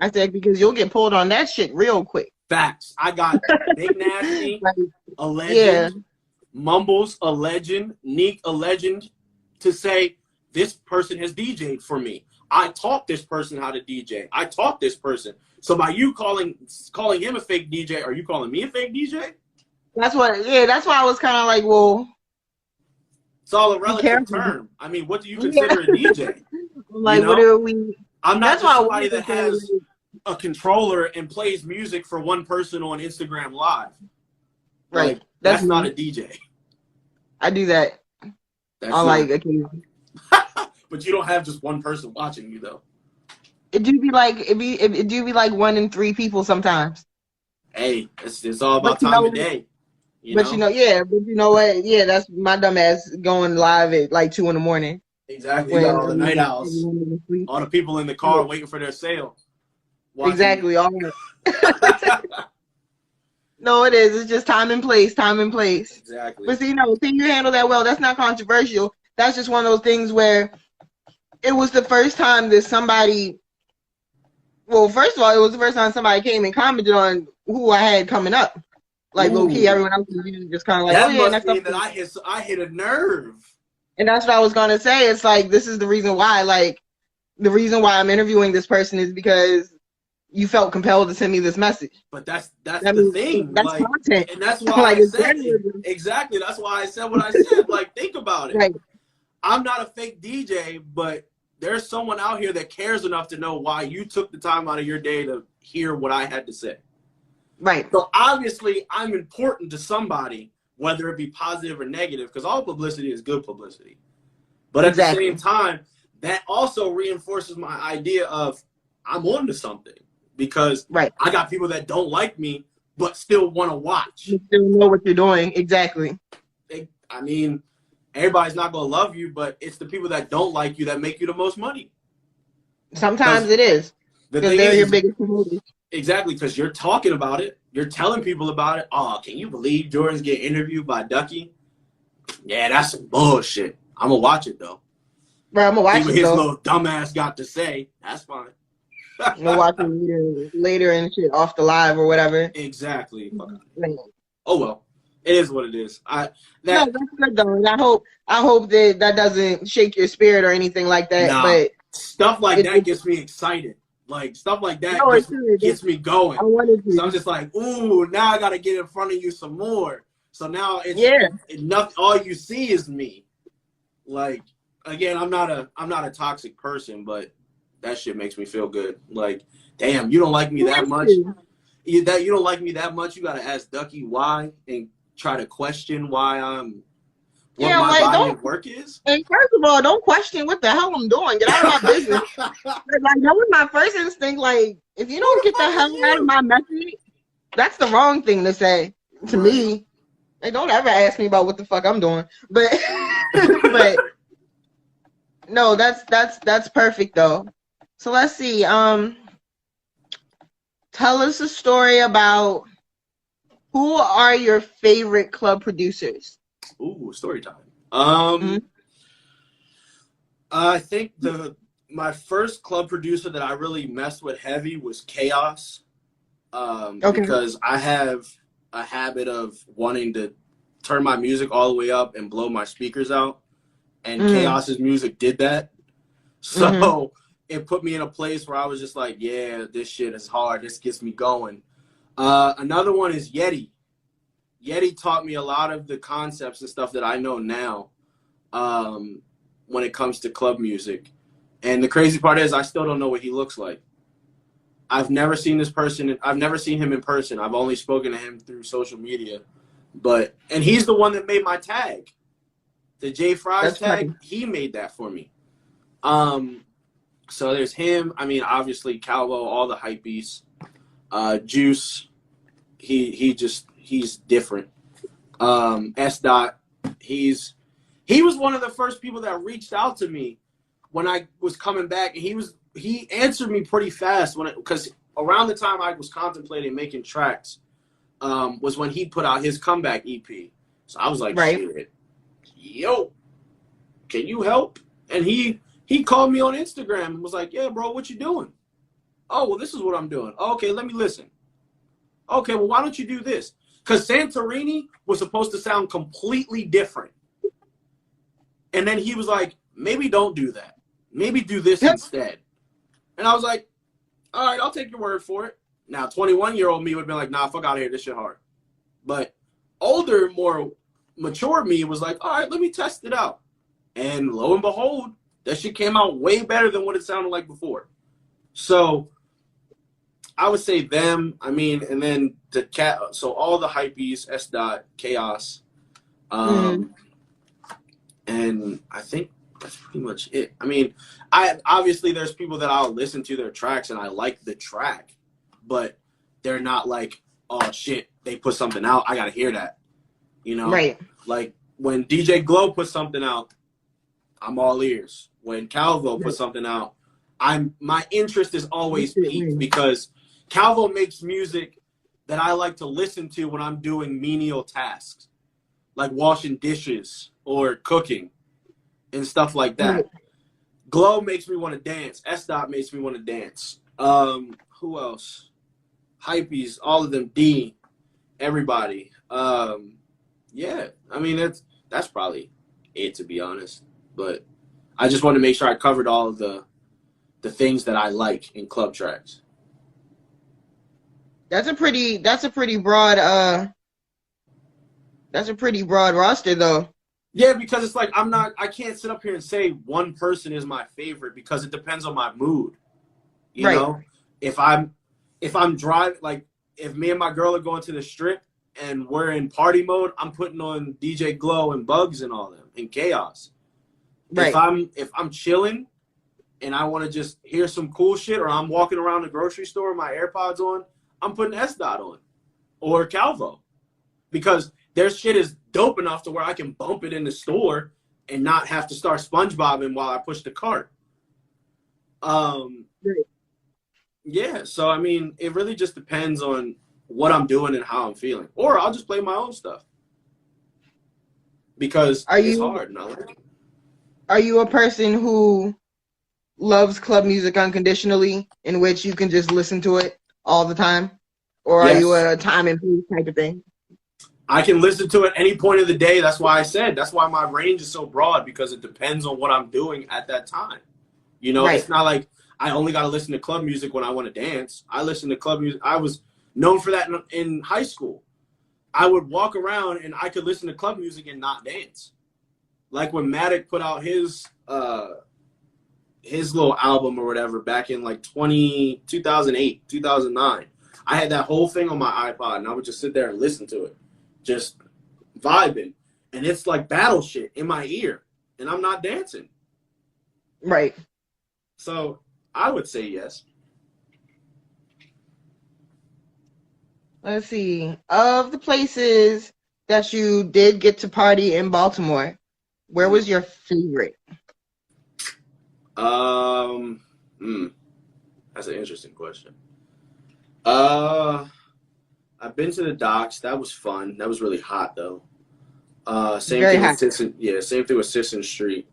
I said, because you'll get pulled on that shit real quick. Facts. I got Big Nasty, a legend, Mumbles, a legend, Neek, a legend, to say, this person has DJ'd for me. I taught this person how to DJ. I taught this person. So by you calling him a fake DJ, are you calling me a fake DJ? That's why I was kind of like, well, it's all a relative term. I mean, what do you consider a DJ? Like, you know? what are we? I'm not just somebody that has a controller and plays music for one person on Instagram Live. Right. Like, that's not a DJ. I do that. Like occasionally. But you don't have just one person watching you though. It do be like 1 in 3 people sometimes. Hey, it's all about time of day. But you know what? Yeah, that's my dumb ass going live at like 2 a.m. Exactly. You got all the night owls, all the people in the car waiting for their sale. Exactly. All No, it is. It's just time and place. Exactly. But see, you handle that well. That's not controversial. That's just one of those things where it was the first time that somebody. Well, first of all, it was the first time somebody came and commented on who I had coming up. Like low key, everyone else was just kind of like, that must mean that I hit a nerve. And that's what I was gonna say. It's like this is the reason why. Like the reason why I'm interviewing this person is because you felt compelled to send me this message. But that's the thing. That's like, content. And that's why I said it. Exactly. That's why I said what I said. Like, think about it. Right. I'm not a fake DJ, but there's someone out here that cares enough to know why you took the time out of your day to hear what I had to say. Right. So obviously I'm important to somebody, whether it be positive or negative, because all publicity is good publicity. But at the same time, that also reinforces my idea of I'm on to something. Because I got people that don't like me, but still want to watch. You still know what you're doing. Exactly. I mean, everybody's not going to love you, but it's the people that don't like you that make you the most money. Sometimes it is. Because they're your biggest promoters. Exactly, because you're talking about it. You're telling people about it. Oh, can you believe Jordan's getting interviewed by Ducky? Yeah, that's some bullshit. I'm going to watch it, though. Right, I'm going to watch it, though. See what his little dumbass got to say. That's fine. We'll watch it later and shit off the live or whatever. Exactly. Oh well, it is what it is. That's good though. And I hope that doesn't shake your spirit or anything like that. Nah, but stuff like that gets me excited. Like stuff like that gets me going. So I'm just like, ooh, now I gotta get in front of you some more. So now it's nothing. All you see is me. Like again, I'm not a toxic person, but that shit makes me feel good. Like, damn, you don't like me that much. You don't like me that much. You gotta ask Ducky why and try to question why I'm what my body of work is. And first of all, don't question what the hell I'm doing. Get out of my business. Like that was my first instinct. Like, if you don't get the hell out of my message, that's the wrong thing to say. to me. They don't ever ask me about what the fuck I'm doing, but but no, that's perfect though. So let's see. Tell us a story about who are your favorite club producers. Ooh, story time. Mhm. I think my first club producer that I really messed with heavy was Chaos. Okay. Because I have a habit of wanting to turn my music all the way up and blow my speakers out, and Chaos's music did that. So it put me in a place where I was just like, yeah, this shit is hard. This gets me going. Another one is Yeti. Yeti taught me a lot of the concepts and stuff that I know now when it comes to club music. And the crazy part is I still don't know what he looks like. I've never seen this person. I've never seen him in person. I've only spoken to him through social media. And he's the one that made my tag. The J.Fries tag, he made that for me. So there's him. I mean, obviously, Calvo, all the hype beasts. Juice, he's different. S. Dot, he was one of the first people that reached out to me when I was coming back, and he answered me pretty fast because around the time I was contemplating making tracks was when he put out his comeback EP. So I was like, shit, yo, can you help? And he called me on Instagram and was like, yeah, bro, what you doing? Oh, well, this is what I'm doing. Okay, let me listen. Okay, well, why don't you do this? Because Santorini was supposed to sound completely different. And then he was like, maybe don't do that. Maybe do this instead. And I was like, all right, I'll take your word for it. Now, 21-year-old me would have been like, nah, fuck out of here. This shit hard. But older, more mature me was like, all right, let me test it out. And lo and behold, that shit came out way better than what it sounded like before. So I would say them. I mean, and then so all the hypebeasts, S. Dot, Chaos. And I think that's pretty much it. I mean, obviously there's people that I'll listen to their tracks and I like the track, but they're not like, oh shit, they put something out, I gotta hear that. You know? Right. Like when DJ Glow puts something out, I'm all ears. When Calvo puts something out, my interest is always piqued because Calvo makes music that I like to listen to when I'm doing menial tasks, like washing dishes or cooking and stuff like that. Right. Glow makes me want to dance. S. Dot makes me want to dance. Who else? Hypebeast, all of them. D, everybody. Yeah, I mean that's probably it, to be honest. But I just want to make sure I covered all of the things that I like in club tracks. That's a pretty broad roster though. Yeah, because it's like I can't sit up here and say one person is my favorite because it depends on my mood. You know? If I'm driving, like if me and my girl are going to the strip and we're in party mode, I'm putting on DJ Glow and Bugs and all them and Chaos. Right. If I'm chilling and I want to just hear some cool shit, or I'm walking around the grocery store with my AirPods on, I'm putting S. Dot on or Calvo because their shit is dope enough to where I can bump it in the store and not have to start SpongeBobbing while I push the cart. Yeah, so I mean, it really just depends on what I'm doing and how I'm feeling. Or I'll just play my own stuff because it's hard. And I like it. Are you a person who loves club music unconditionally, in which you can just listen to it all the time? Or are you a time and place type of thing? I can listen to it any point of the day. That's why my range is so broad, because it depends on what I'm doing at that time. You know, It's not like I only got to listen to club music when I want to dance. I listen to club music. I was known for that in high school. I would walk around and I could listen to club music and not dance. Like when Matic put out his little album or whatever back in like 2008, 2009. I had that whole thing on my iPod and I would just sit there and listen to it, just vibing. And it's like battle shit in my ear and I'm not dancing. Right. So I would say yes. Let's see. Of the places that you did get to party in Baltimore, where was your favorite? That's an interesting question. I've been to the docks. That was fun. That was really hot though. Same Very thing hot. with Sisson. Yeah, same thing with Sisson Street.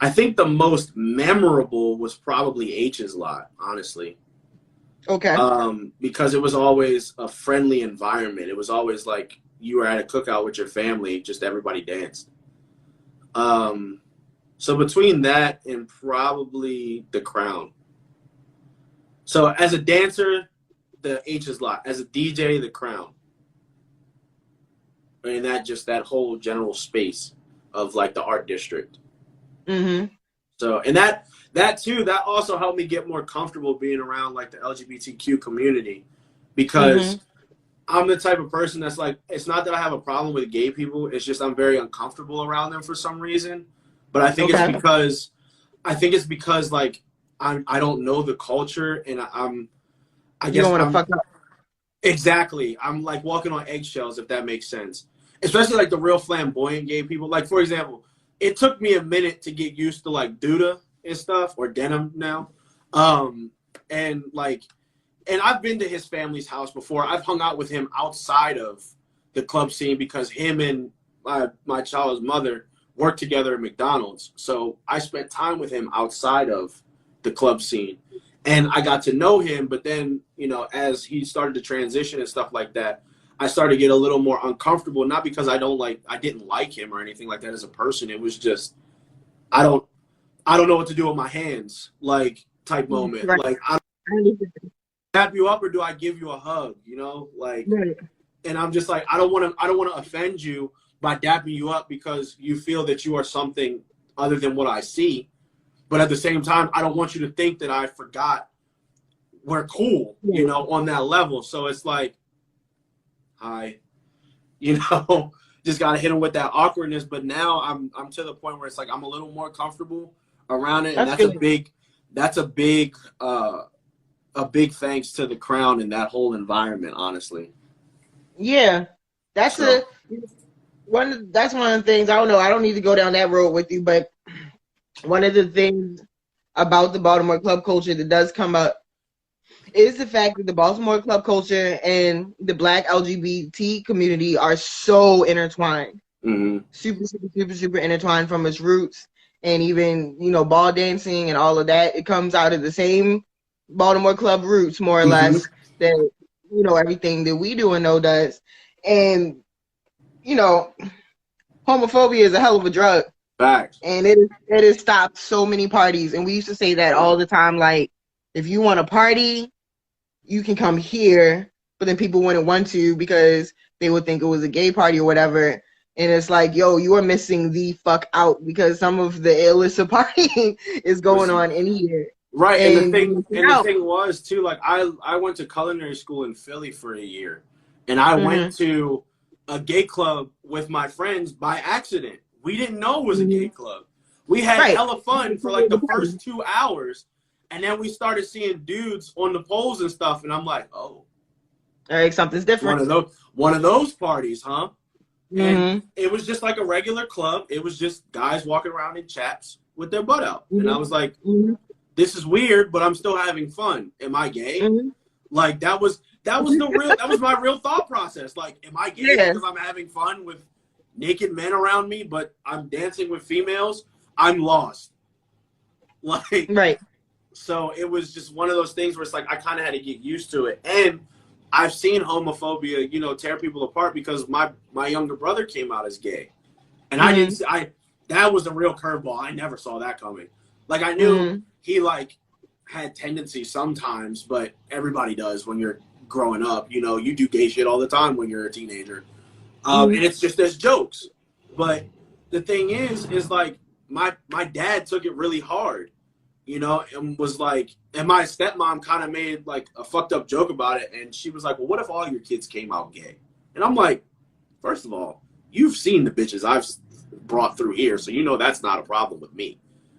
I think the most memorable was probably H's lot, honestly. Okay. Because it was always a friendly environment. It was always like you were at a cookout with your family, just everybody danced. So between that and probably the Crown. So as a dancer, the H's lot. As a DJ, the Crown. And that whole general space of like the art district. Mm-hmm. So, and that also helped me get more comfortable being around like the LGBTQ community, because I'm the type of person that's like, it's not that I have a problem with gay people. It's just I'm very uncomfortable around them for some reason. But I think it's because like I don't know the culture, and I guess you don't want to fuck up. Exactly. I'm like walking on eggshells, if that makes sense. Especially like the real flamboyant gay people. Like, for example, it took me a minute to get used to like Duda and stuff, or denim now. And I've been to his family's house before. I've hung out with him outside of the club scene because him and my child's mother worked together at McDonald's. So I spent time with him outside of the club scene. And I got to know him, but then, you know, as he started to transition and stuff like that, I started to get a little more uncomfortable, not because I didn't like him or anything like that as a person. It was just, I don't know what to do with my hands, like type moment. Right. Like, I don't tap you up or do I give you a hug, you know? Like, right. And I'm just like, I don't want to offend you by dapping you up because you feel that you are something other than what I see. But at the same time, I don't want you to think that I forgot we're cool, you know, on that level. So it's like, hi, you know, just got to hit him with that awkwardness. But now I'm to the point where it's like I'm a little more comfortable around it. And that's a big thanks to the Crown and that whole environment, honestly. Yeah, that's one of the things. I don't know. I don't need to go down that road with you, but one of the things about the Baltimore club culture that does come up is the fact that the Baltimore club culture and the Black LGBT community are so intertwined. Mm-hmm. Super, super, super, super intertwined from its roots. And even, you know, ball dancing and all of that, it comes out of the same Baltimore club roots, more or less, that, you know, everything that we do and know does. And, you know, homophobia is a hell of a drug. Facts. And it has stopped so many parties. And we used to say that all the time, like, if you want to party, you can come here. But then people wouldn't want to because they would think it was a gay party or whatever. And it's like, yo, you are missing the fuck out because some of the illicit partying is going on in here. Right. And the thing was, too, like, I went to culinary school in Philly for a year. And I went to a gay club with my friends by accident. We didn't know it was a gay club. We had hella fun for like the first 2 hours. And then we started seeing dudes on the poles and stuff. And I'm like, oh. All right, something's different. One of those parties, huh? And it was just like a regular club. It was just guys walking around in chaps with their butt out. And I was like, this is weird, but I'm still having fun. Am I gay? Like that was my real thought process. Like, am I gay because I'm having fun with naked men around me, but I'm dancing with females? I'm lost. Like, right. So it was just one of those things where it's like I kind of had to get used to it. And I've seen homophobia, you know, tear people apart because my younger brother came out as gay. And that was a real curveball. I never saw that coming. Like, I knew he like had tendencies sometimes, but everybody does when you're growing up. You know, you do gay shit all the time when you're a teenager. And it's just there's jokes. But the thing is like my dad took it really hard, you know, and was like, and my stepmom kind of made like a fucked up joke about it. And she was like, well, what if all your kids came out gay? And I'm like, first of all, you've seen the bitches I've brought through here, so you know that's not a problem with me.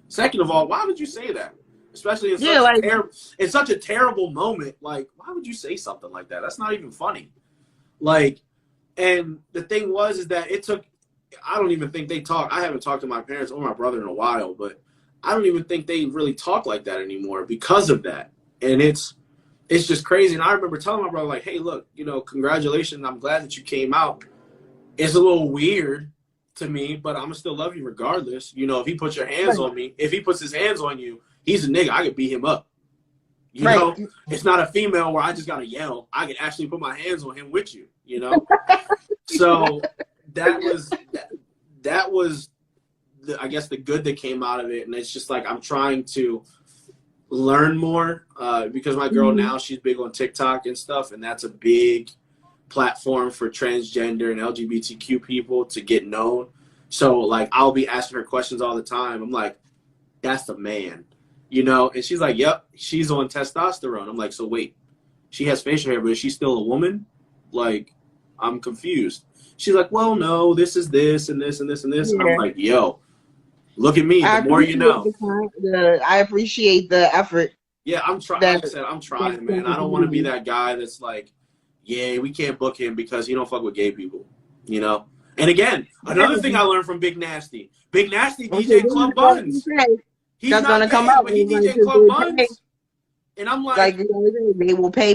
Second of all, why would you say that? Especially in such a terrible moment. Like, why would you say something like that? That's not even funny. Like, and the thing is that it took, I don't even think they talk. I haven't talked to my parents or my brother in a while, but I don't even think they really talk like that anymore because of that. And it's just crazy. And I remember telling my brother, like, hey, look, you know, congratulations. I'm glad that you came out. It's a little weird to me, but I'm going to still love you regardless. You know, if he puts your hands on me, if he puts his hands on you, he's a nigga. I could beat him up. You know, it's not a female where I just got to yell. I could actually put my hands on him with you, you know? So that was I guess the good that came out of it. And it's just like, I'm trying to learn more because my girl now, she's big on TikTok and stuff. And that's a big platform for transgender and LGBTQ people to get known. So like, I'll be asking her questions all the time. I'm like, that's the man, you know? And she's like, yep, she's on testosterone. I'm like, so wait, she has facial hair, but is she still a woman? Like, I'm confused. She's like, well, no, this is this and this and this and this. Yeah. I'm like, yo, look at me. The more you know. I appreciate the effort. Yeah, I'm trying. Like I said, I'm trying, man. I don't want to be that guy that's like, yeah, we can't book him because he don't fuck with gay people, you know? And again, another thing I learned from Big Nasty. Big Nasty DJ Club Buns. He's that's going to come up. But he DJ Club Buns. And I'm like, they will pay.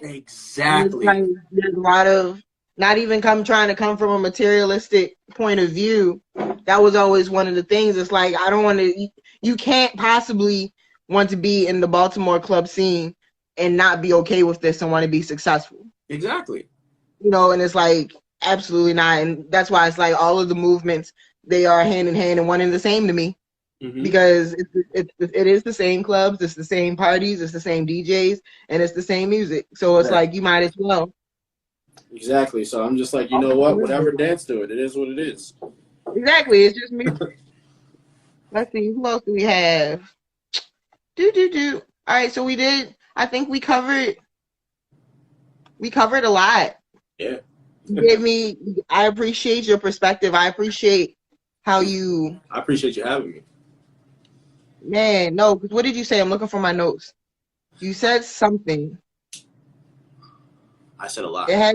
Exactly. Like, there's a lot of, not even trying to come from a materialistic point of view. That was always one of the things. It's like, I don't want to, you can't possibly want to be in the Baltimore club scene and not be okay with this and want to be successful. Exactly. You know, and it's like, absolutely not. And that's why it's like all of the movements, they are hand in hand and one and the same to me. Mm-hmm. Because it is the same clubs, it's the same parties, it's the same DJs, and it's the same music. So it's like, you might as well. Exactly. So I'm just like, you know what? Whatever, dance to it. It is what it is. Exactly. It's just music. Let's see. Who else do we have? All right. So I think we covered a lot. Yeah. I appreciate your perspective. I appreciate how you. I appreciate you having me. Man, no. What did you say? I'm looking for my notes. You said something. I said a lot. I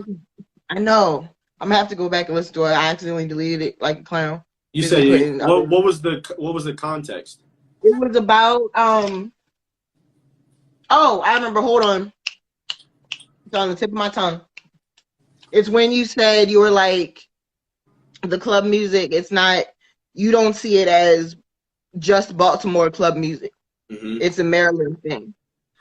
know. I'm gonna have to go back and listen to it. I accidentally deleted it like a clown. You said what was the context? It was about oh, I remember. Hold on. It's on the tip of my tongue. It's when you said you were like, the club music, it's not, you don't see it as just Baltimore club music. Mm-hmm. It's a Maryland thing.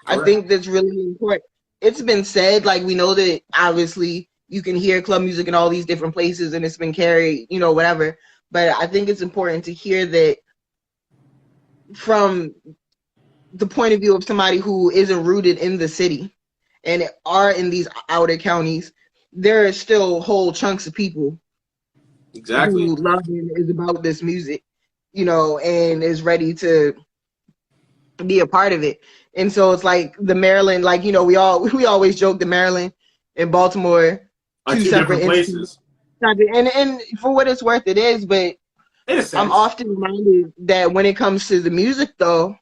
Correct. I think that's really important. It's been said, like, we know that obviously you can hear club music in all these different places and it's been carried, you know, whatever. But I think it's important to hear that from the point of view of somebody who isn't rooted in the city and are in these outer counties, there are still whole chunks of people exactly who love and is about this music, you know, and is ready to be a part of it. And so it's like the Maryland, like, you know, we always joke the Maryland and Baltimore, two separate places. And for what it's worth, it is. But I'm often reminded that when it comes to the music, though,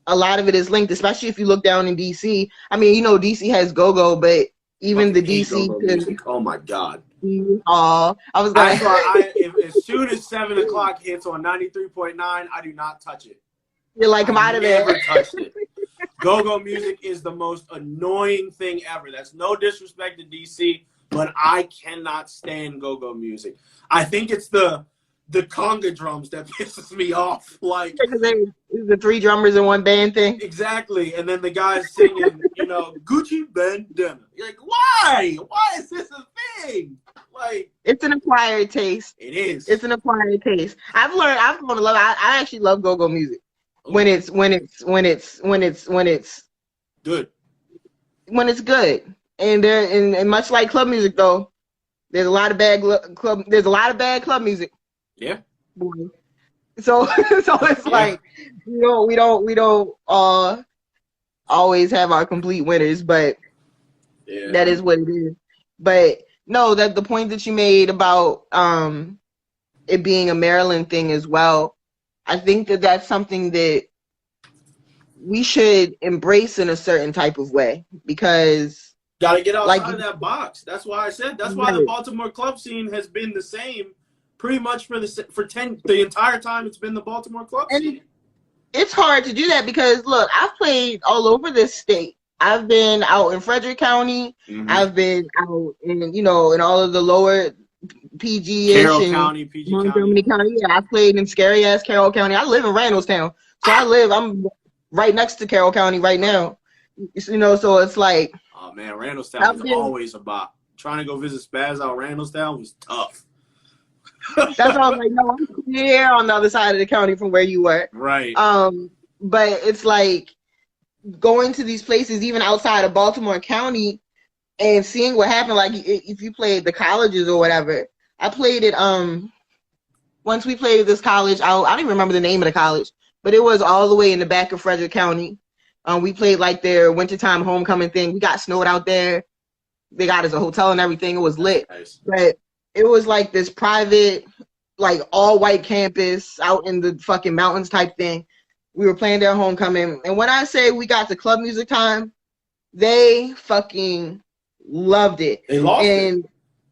a lot of it is linked, especially if you look down in DC. I mean, you know, DC has go-go, but even the DC. Oh my God. I was like, as soon as 7 o'clock hits on 93.9, I do not touch it. You're like, I'm out of there. Never touched it. Go-go music is the most annoying thing ever. That's no disrespect to DC, but I cannot stand go-go music. I think it's the conga drums that pisses me off. Like, the 3 drummers in one band thing. Exactly. And then the guys singing, you know, Gucci bandana. You're like, why? Why is this a thing? Like, it's an acquired taste. It is. It's an acquired taste. I've grown to love it. I actually love go-go music. When it's good. When it's good. And much like club music, though, there's a lot of bad club music. Yeah. So it's like, we don't always have our complete winners, but that is what it is. But no, that the point that you made about it being a Maryland thing as well, I think that that's something that we should embrace in a certain type of way, because Got to get outside Like, of that box. That's why I said. That's why the Baltimore club scene has been the same, pretty much for the entire time it's been the Baltimore club scene. It's hard to do that because look, I've played all over this state. I've been out in Frederick County. Mm-hmm. I've been out in in all of the lower PG-ish Carroll and County, PG Montgomery County. Yeah, I played in scary ass Carroll County. I live in Randallstown, so I'm right next to Carroll County right now. So it's like, oh man, Randallstown was always a bop. Trying to go visit Spaz out Randallstown was tough. That's why I was like, no, I'm clear on the other side of the county from where you were. Right. But it's like going to these places, even outside of Baltimore County, and seeing what happened. Like if you played the colleges or whatever, I played it. Once we played at this college, I don't even remember the name of the college, but it was all the way in the back of Frederick County. We played like their wintertime homecoming thing. We got snowed out there. They got us a hotel and everything. It was lit. Nice. But it was like this private, like all white campus out in the fucking mountains type thing. We were playing their homecoming. And when I say we got to club music time, they fucking loved it. They lost it.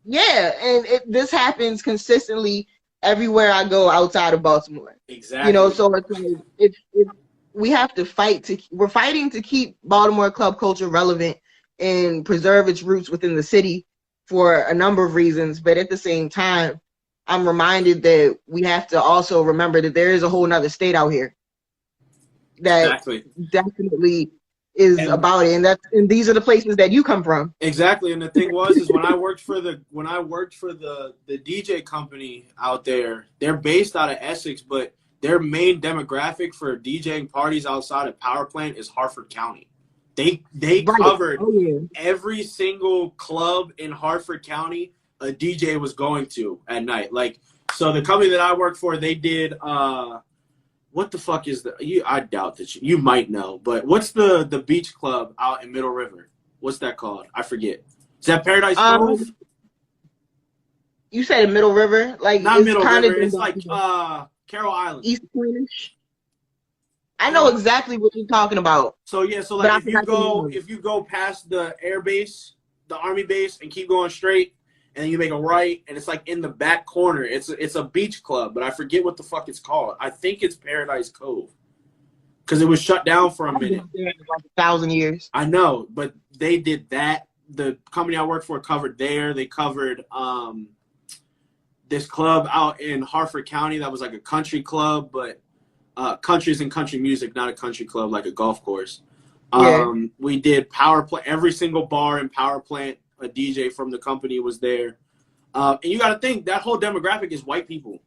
Yeah, and this happens consistently everywhere I go outside of Baltimore. Exactly. So it's like we have to we're fighting to keep Baltimore club culture relevant and preserve its roots within the city for a number of reasons, but at the same time, I'm reminded that we have to also remember that there is a whole nother state out here that definitely is about it, and these are the places that you come from. Exactly, and the thing is when I worked for the DJ company out there, they're based out of Essex, but their main demographic for DJing parties outside of Power Plant is Hartford County. They covered every single club in Hartford County a DJ was going to at night. Like, so the company that I work for, they did what the fuck is I doubt that you might know, but what's the beach club out in Middle River? What's that called? I forget. Is that Paradise Cove? You said Middle River? Like, not Middle River, it's like Carroll Island. East Pointish. I know exactly what you're talking about. So yeah, so like if you go past the air base, the army base, and keep going straight, and then you make a right, and it's like in the back corner. It's a beach club, but I forget what the fuck it's called. I think it's Paradise Cove, because it was shut down for a minute. Like 1,000 years. I know, but they did that. The company I work for covered there. They covered this club out in Hartford County that was like a country club, but countries and country music, not a country club like a golf course. We did Power Plant. Every single bar in Power Plant, a DJ from the company was there. And you got to think, that whole demographic is white people.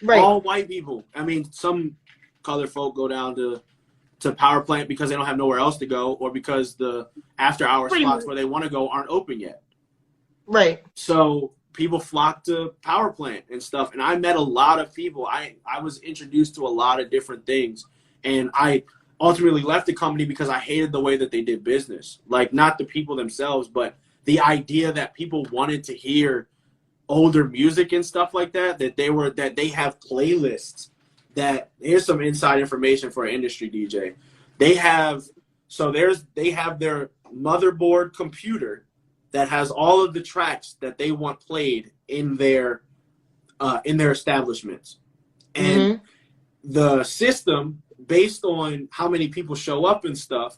Right. All white people. I mean, some colored folk go down to Power Plant because they don't have nowhere else to go, or because the after-hour spots where they want to go aren't open yet. Right. So people flock to Power Plant and stuff. And I met a lot of people. I was introduced to a lot of different things. And I ultimately left the company because I hated the way that they did business. Like, not the people themselves, but the idea that people wanted to hear older music and stuff like that, that they have playlists that, here's some inside information for an industry DJ. They have their motherboard computer that has all of the tracks that they want played in their establishments. And the system, based on how many people show up and stuff,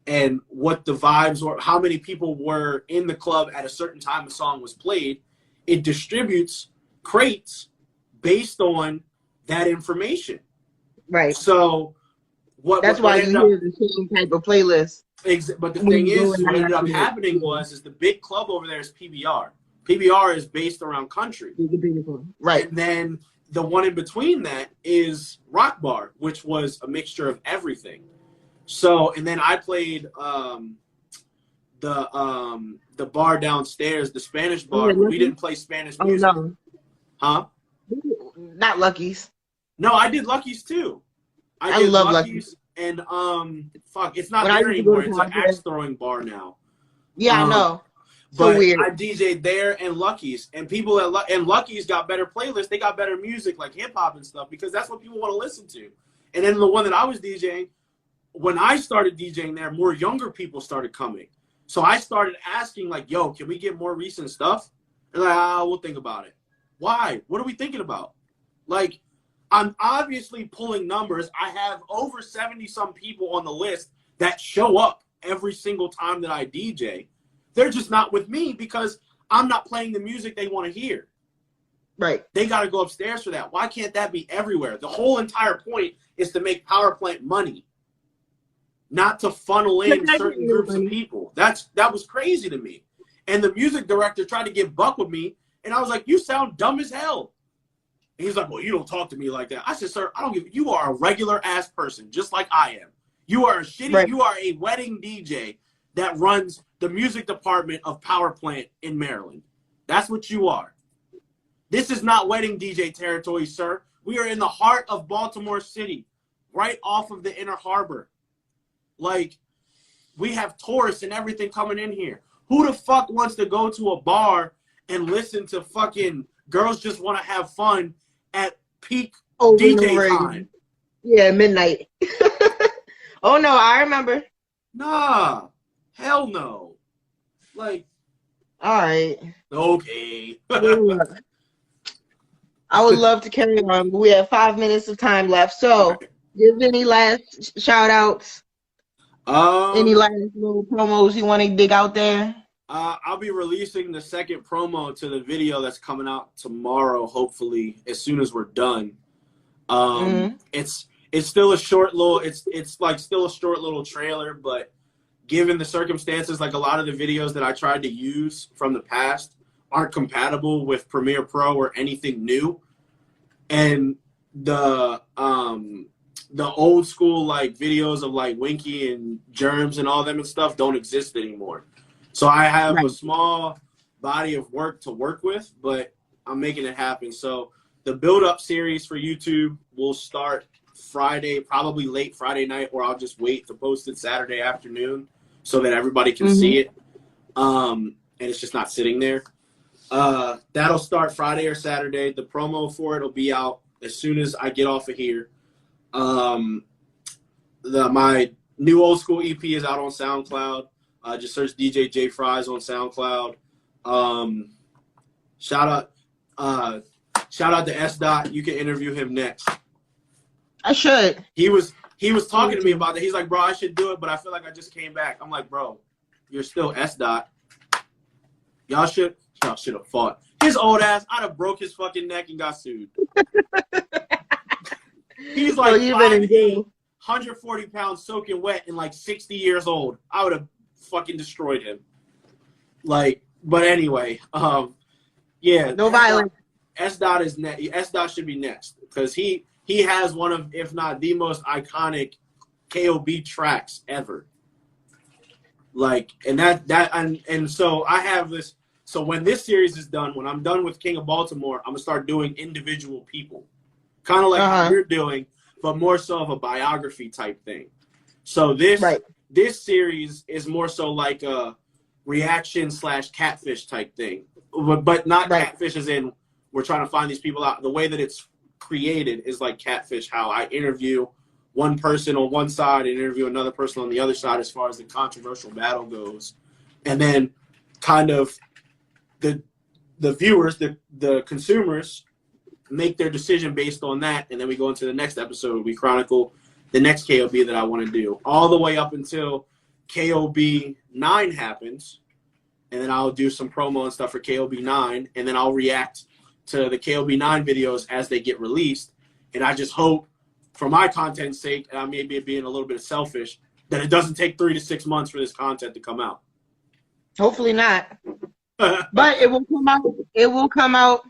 and what the vibes or how many people were in the club at a certain time a song was played, it distributes crates based on that information. Right. So that's why you hear the same type of playlist. But the thing is, what ended up happening is the big club over there is PBR. PBR is based around country. Right. And then the one in between that is Rock Bar, which was a mixture of everything. So, and then I played the bar downstairs, the Spanish bar. Yeah, we didn't play Spanish music. Oh, no. Huh? Not Lucky's. No, I did Lucky's too. I love Lucky's. And it's not there anymore. It's an axe throwing bar now. Yeah, I know. So weird. I DJ'd there and Lucky's, and people and Lucky's got better playlists. They got better music like hip hop and stuff, because that's what people want to listen to. And then the one that I was DJing, when I started DJing there, more younger people started coming. So I started asking, like, yo, can we get more recent stuff? And like, we'll think about it. Why? What are we thinking about? Like, I'm obviously pulling numbers. I have over 70-some people on the list that show up every single time that I DJ. They're just not with me because I'm not playing the music they want to hear. Right. They got to go upstairs for that. Why can't that be everywhere? The whole entire point is to make power plant money, not to funnel in certain groups of people. That was crazy to me. And the music director tried to get buck with me, and I was like, you sound dumb as hell. And he's like, well, you don't talk to me like that. I said, sir, I don't give you are a regular ass person, just like I am. You are a shitty, you are a wedding DJ that runs the music department of Power Plant in Maryland. That's what you are. This is not wedding DJ territory, sir. We are in the heart of Baltimore City, right off of the Inner Harbor. Like, we have tourists and everything coming in here. Who the fuck wants to go to a bar and listen to fucking Girls Just Want to Have Fun at peak DJ time? Yeah, midnight. Oh, no, I remember. Nah, hell no. Like, all right. Okay. I would love to carry on, but we have 5 minutes of time left. So, give any last shout outs? Any last little promos you want to dig out there? I'll be releasing the second promo to the video that's coming out tomorrow, hopefully, as soon as we're done. It's still a short little still a short little trailer, but given the circumstances, like a lot of the videos that I tried to use from the past aren't compatible with Premiere Pro or anything new. And the old school like videos of like Winky and Germs and all them and stuff don't exist anymore. So I have a small body of work to work with, but I'm making it happen. So the build-up series for YouTube will start Friday, probably late Friday night, or I'll just wait to post it Saturday afternoon so that everybody can see it. And it's just not sitting there. That'll start Friday or Saturday. The promo for it will be out as soon as I get off of here. My new old school EP is out on SoundCloud. Just search DJ J.Fries on SoundCloud. Shout out to S. Dot. You can interview him next. I should. He was talking to me about that. He's like, bro, I should do it, but I feel like I just came back. I'm like, bro, you're still S. Dot. Y'all should have fought. His old ass, I'd have broke his fucking neck and got sued. He's like 5'8", 140 pounds soaking wet and like 60 years old. I would have fucking destroyed him. Like, but anyway, yeah. No violence. S. Dot is next. S. Dot should be next because he has one of, if not the most iconic KOB tracks ever. Like, and so I have this. So when this series is done, when I'm done with King of Baltimore, I'm gonna start doing individual people, kind of like how you're doing, but more so of a biography type thing. So this series is more so like a reaction / catfish type thing, but not catfish as in we're trying to find these people out. The way that it's created is like catfish, how I interview one person on one side and interview another person on the other side as far as the controversial battle goes. And then kind of the viewers, the consumers make their decision based on that. And then we go into the next episode. We chronicle the next KOB that I want to do all the way up until KOB 9 happens. And then I'll do some promo and stuff for KOB 9. And then I'll react to the KOB 9 videos as they get released. And I just hope, for my content's sake, and I may be being a little bit selfish, that it doesn't take 3 to 6 months for this content to come out. Hopefully not. But it will come out. It will come out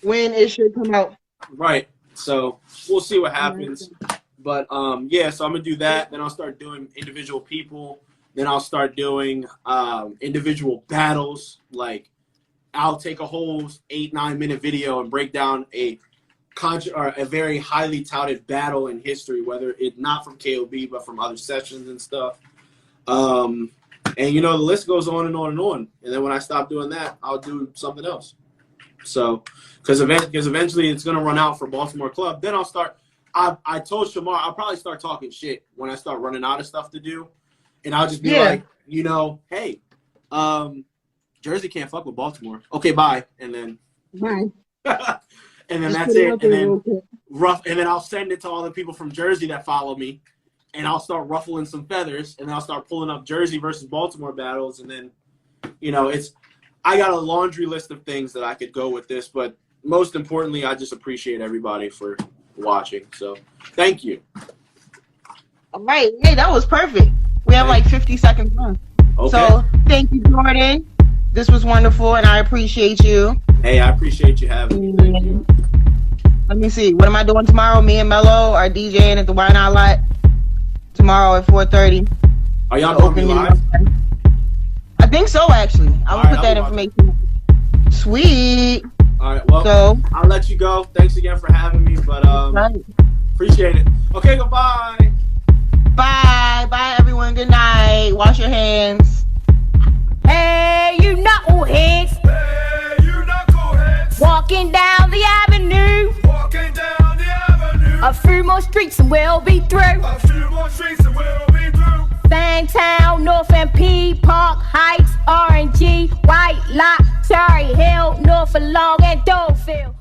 when it should come out. Right. So we'll see what happens. But yeah, so I'm gonna do that. Then I'll start doing individual people. Then I'll start doing individual battles. Like I'll take a whole 8-9 minute video and break down a very highly touted battle in history, whether it not from KOB but from other sessions and stuff. And you know, the list goes on and on and on. And then when I stop doing that, I'll do something else. So, because eventually it's gonna run out for Baltimore Club. Then I'll start. I told Shamar I'll probably start talking shit when I start running out of stuff to do. and I'll just be like, you know, hey, Jersey can't fuck with Baltimore. Okay, bye, and then Right. and then Just that's put it, out and there then real quick. and then I'll send it to all the people from Jersey that follow me, and I'll start ruffling some feathers, and I'll start pulling up Jersey versus Baltimore battles, and then, you know, I got a laundry list of things that I could go with this, but most importantly, I just appreciate everybody for watching. So, thank you. All right. Hey, that was perfect. We have like 50 seconds left. Okay. So thank you, Jordan. This was wonderful, and I appreciate you. Hey, I appreciate you having me. Thank you. Let me see. What am I doing tomorrow? Me and Mello are DJing at the Why Not Lot tomorrow at 4:30. Are y'all going to be live? I think so, actually. I will put that I'll information. Sweet. All right. Well, So, I'll let you go. Thanks again for having me, but right. appreciate it. Okay, goodbye. Bye. Bye, everyone. Good night. Wash your hands. Hey, you knuckleheads, Hey, you knuckleheads. walking down the avenue. Walking down the avenue. A few more streets and we'll be through. A few more streets and we'll be through. Fangtown, North MP, Park Heights, RNG, White Lock, Cherry Hill, North Long and Dolefield.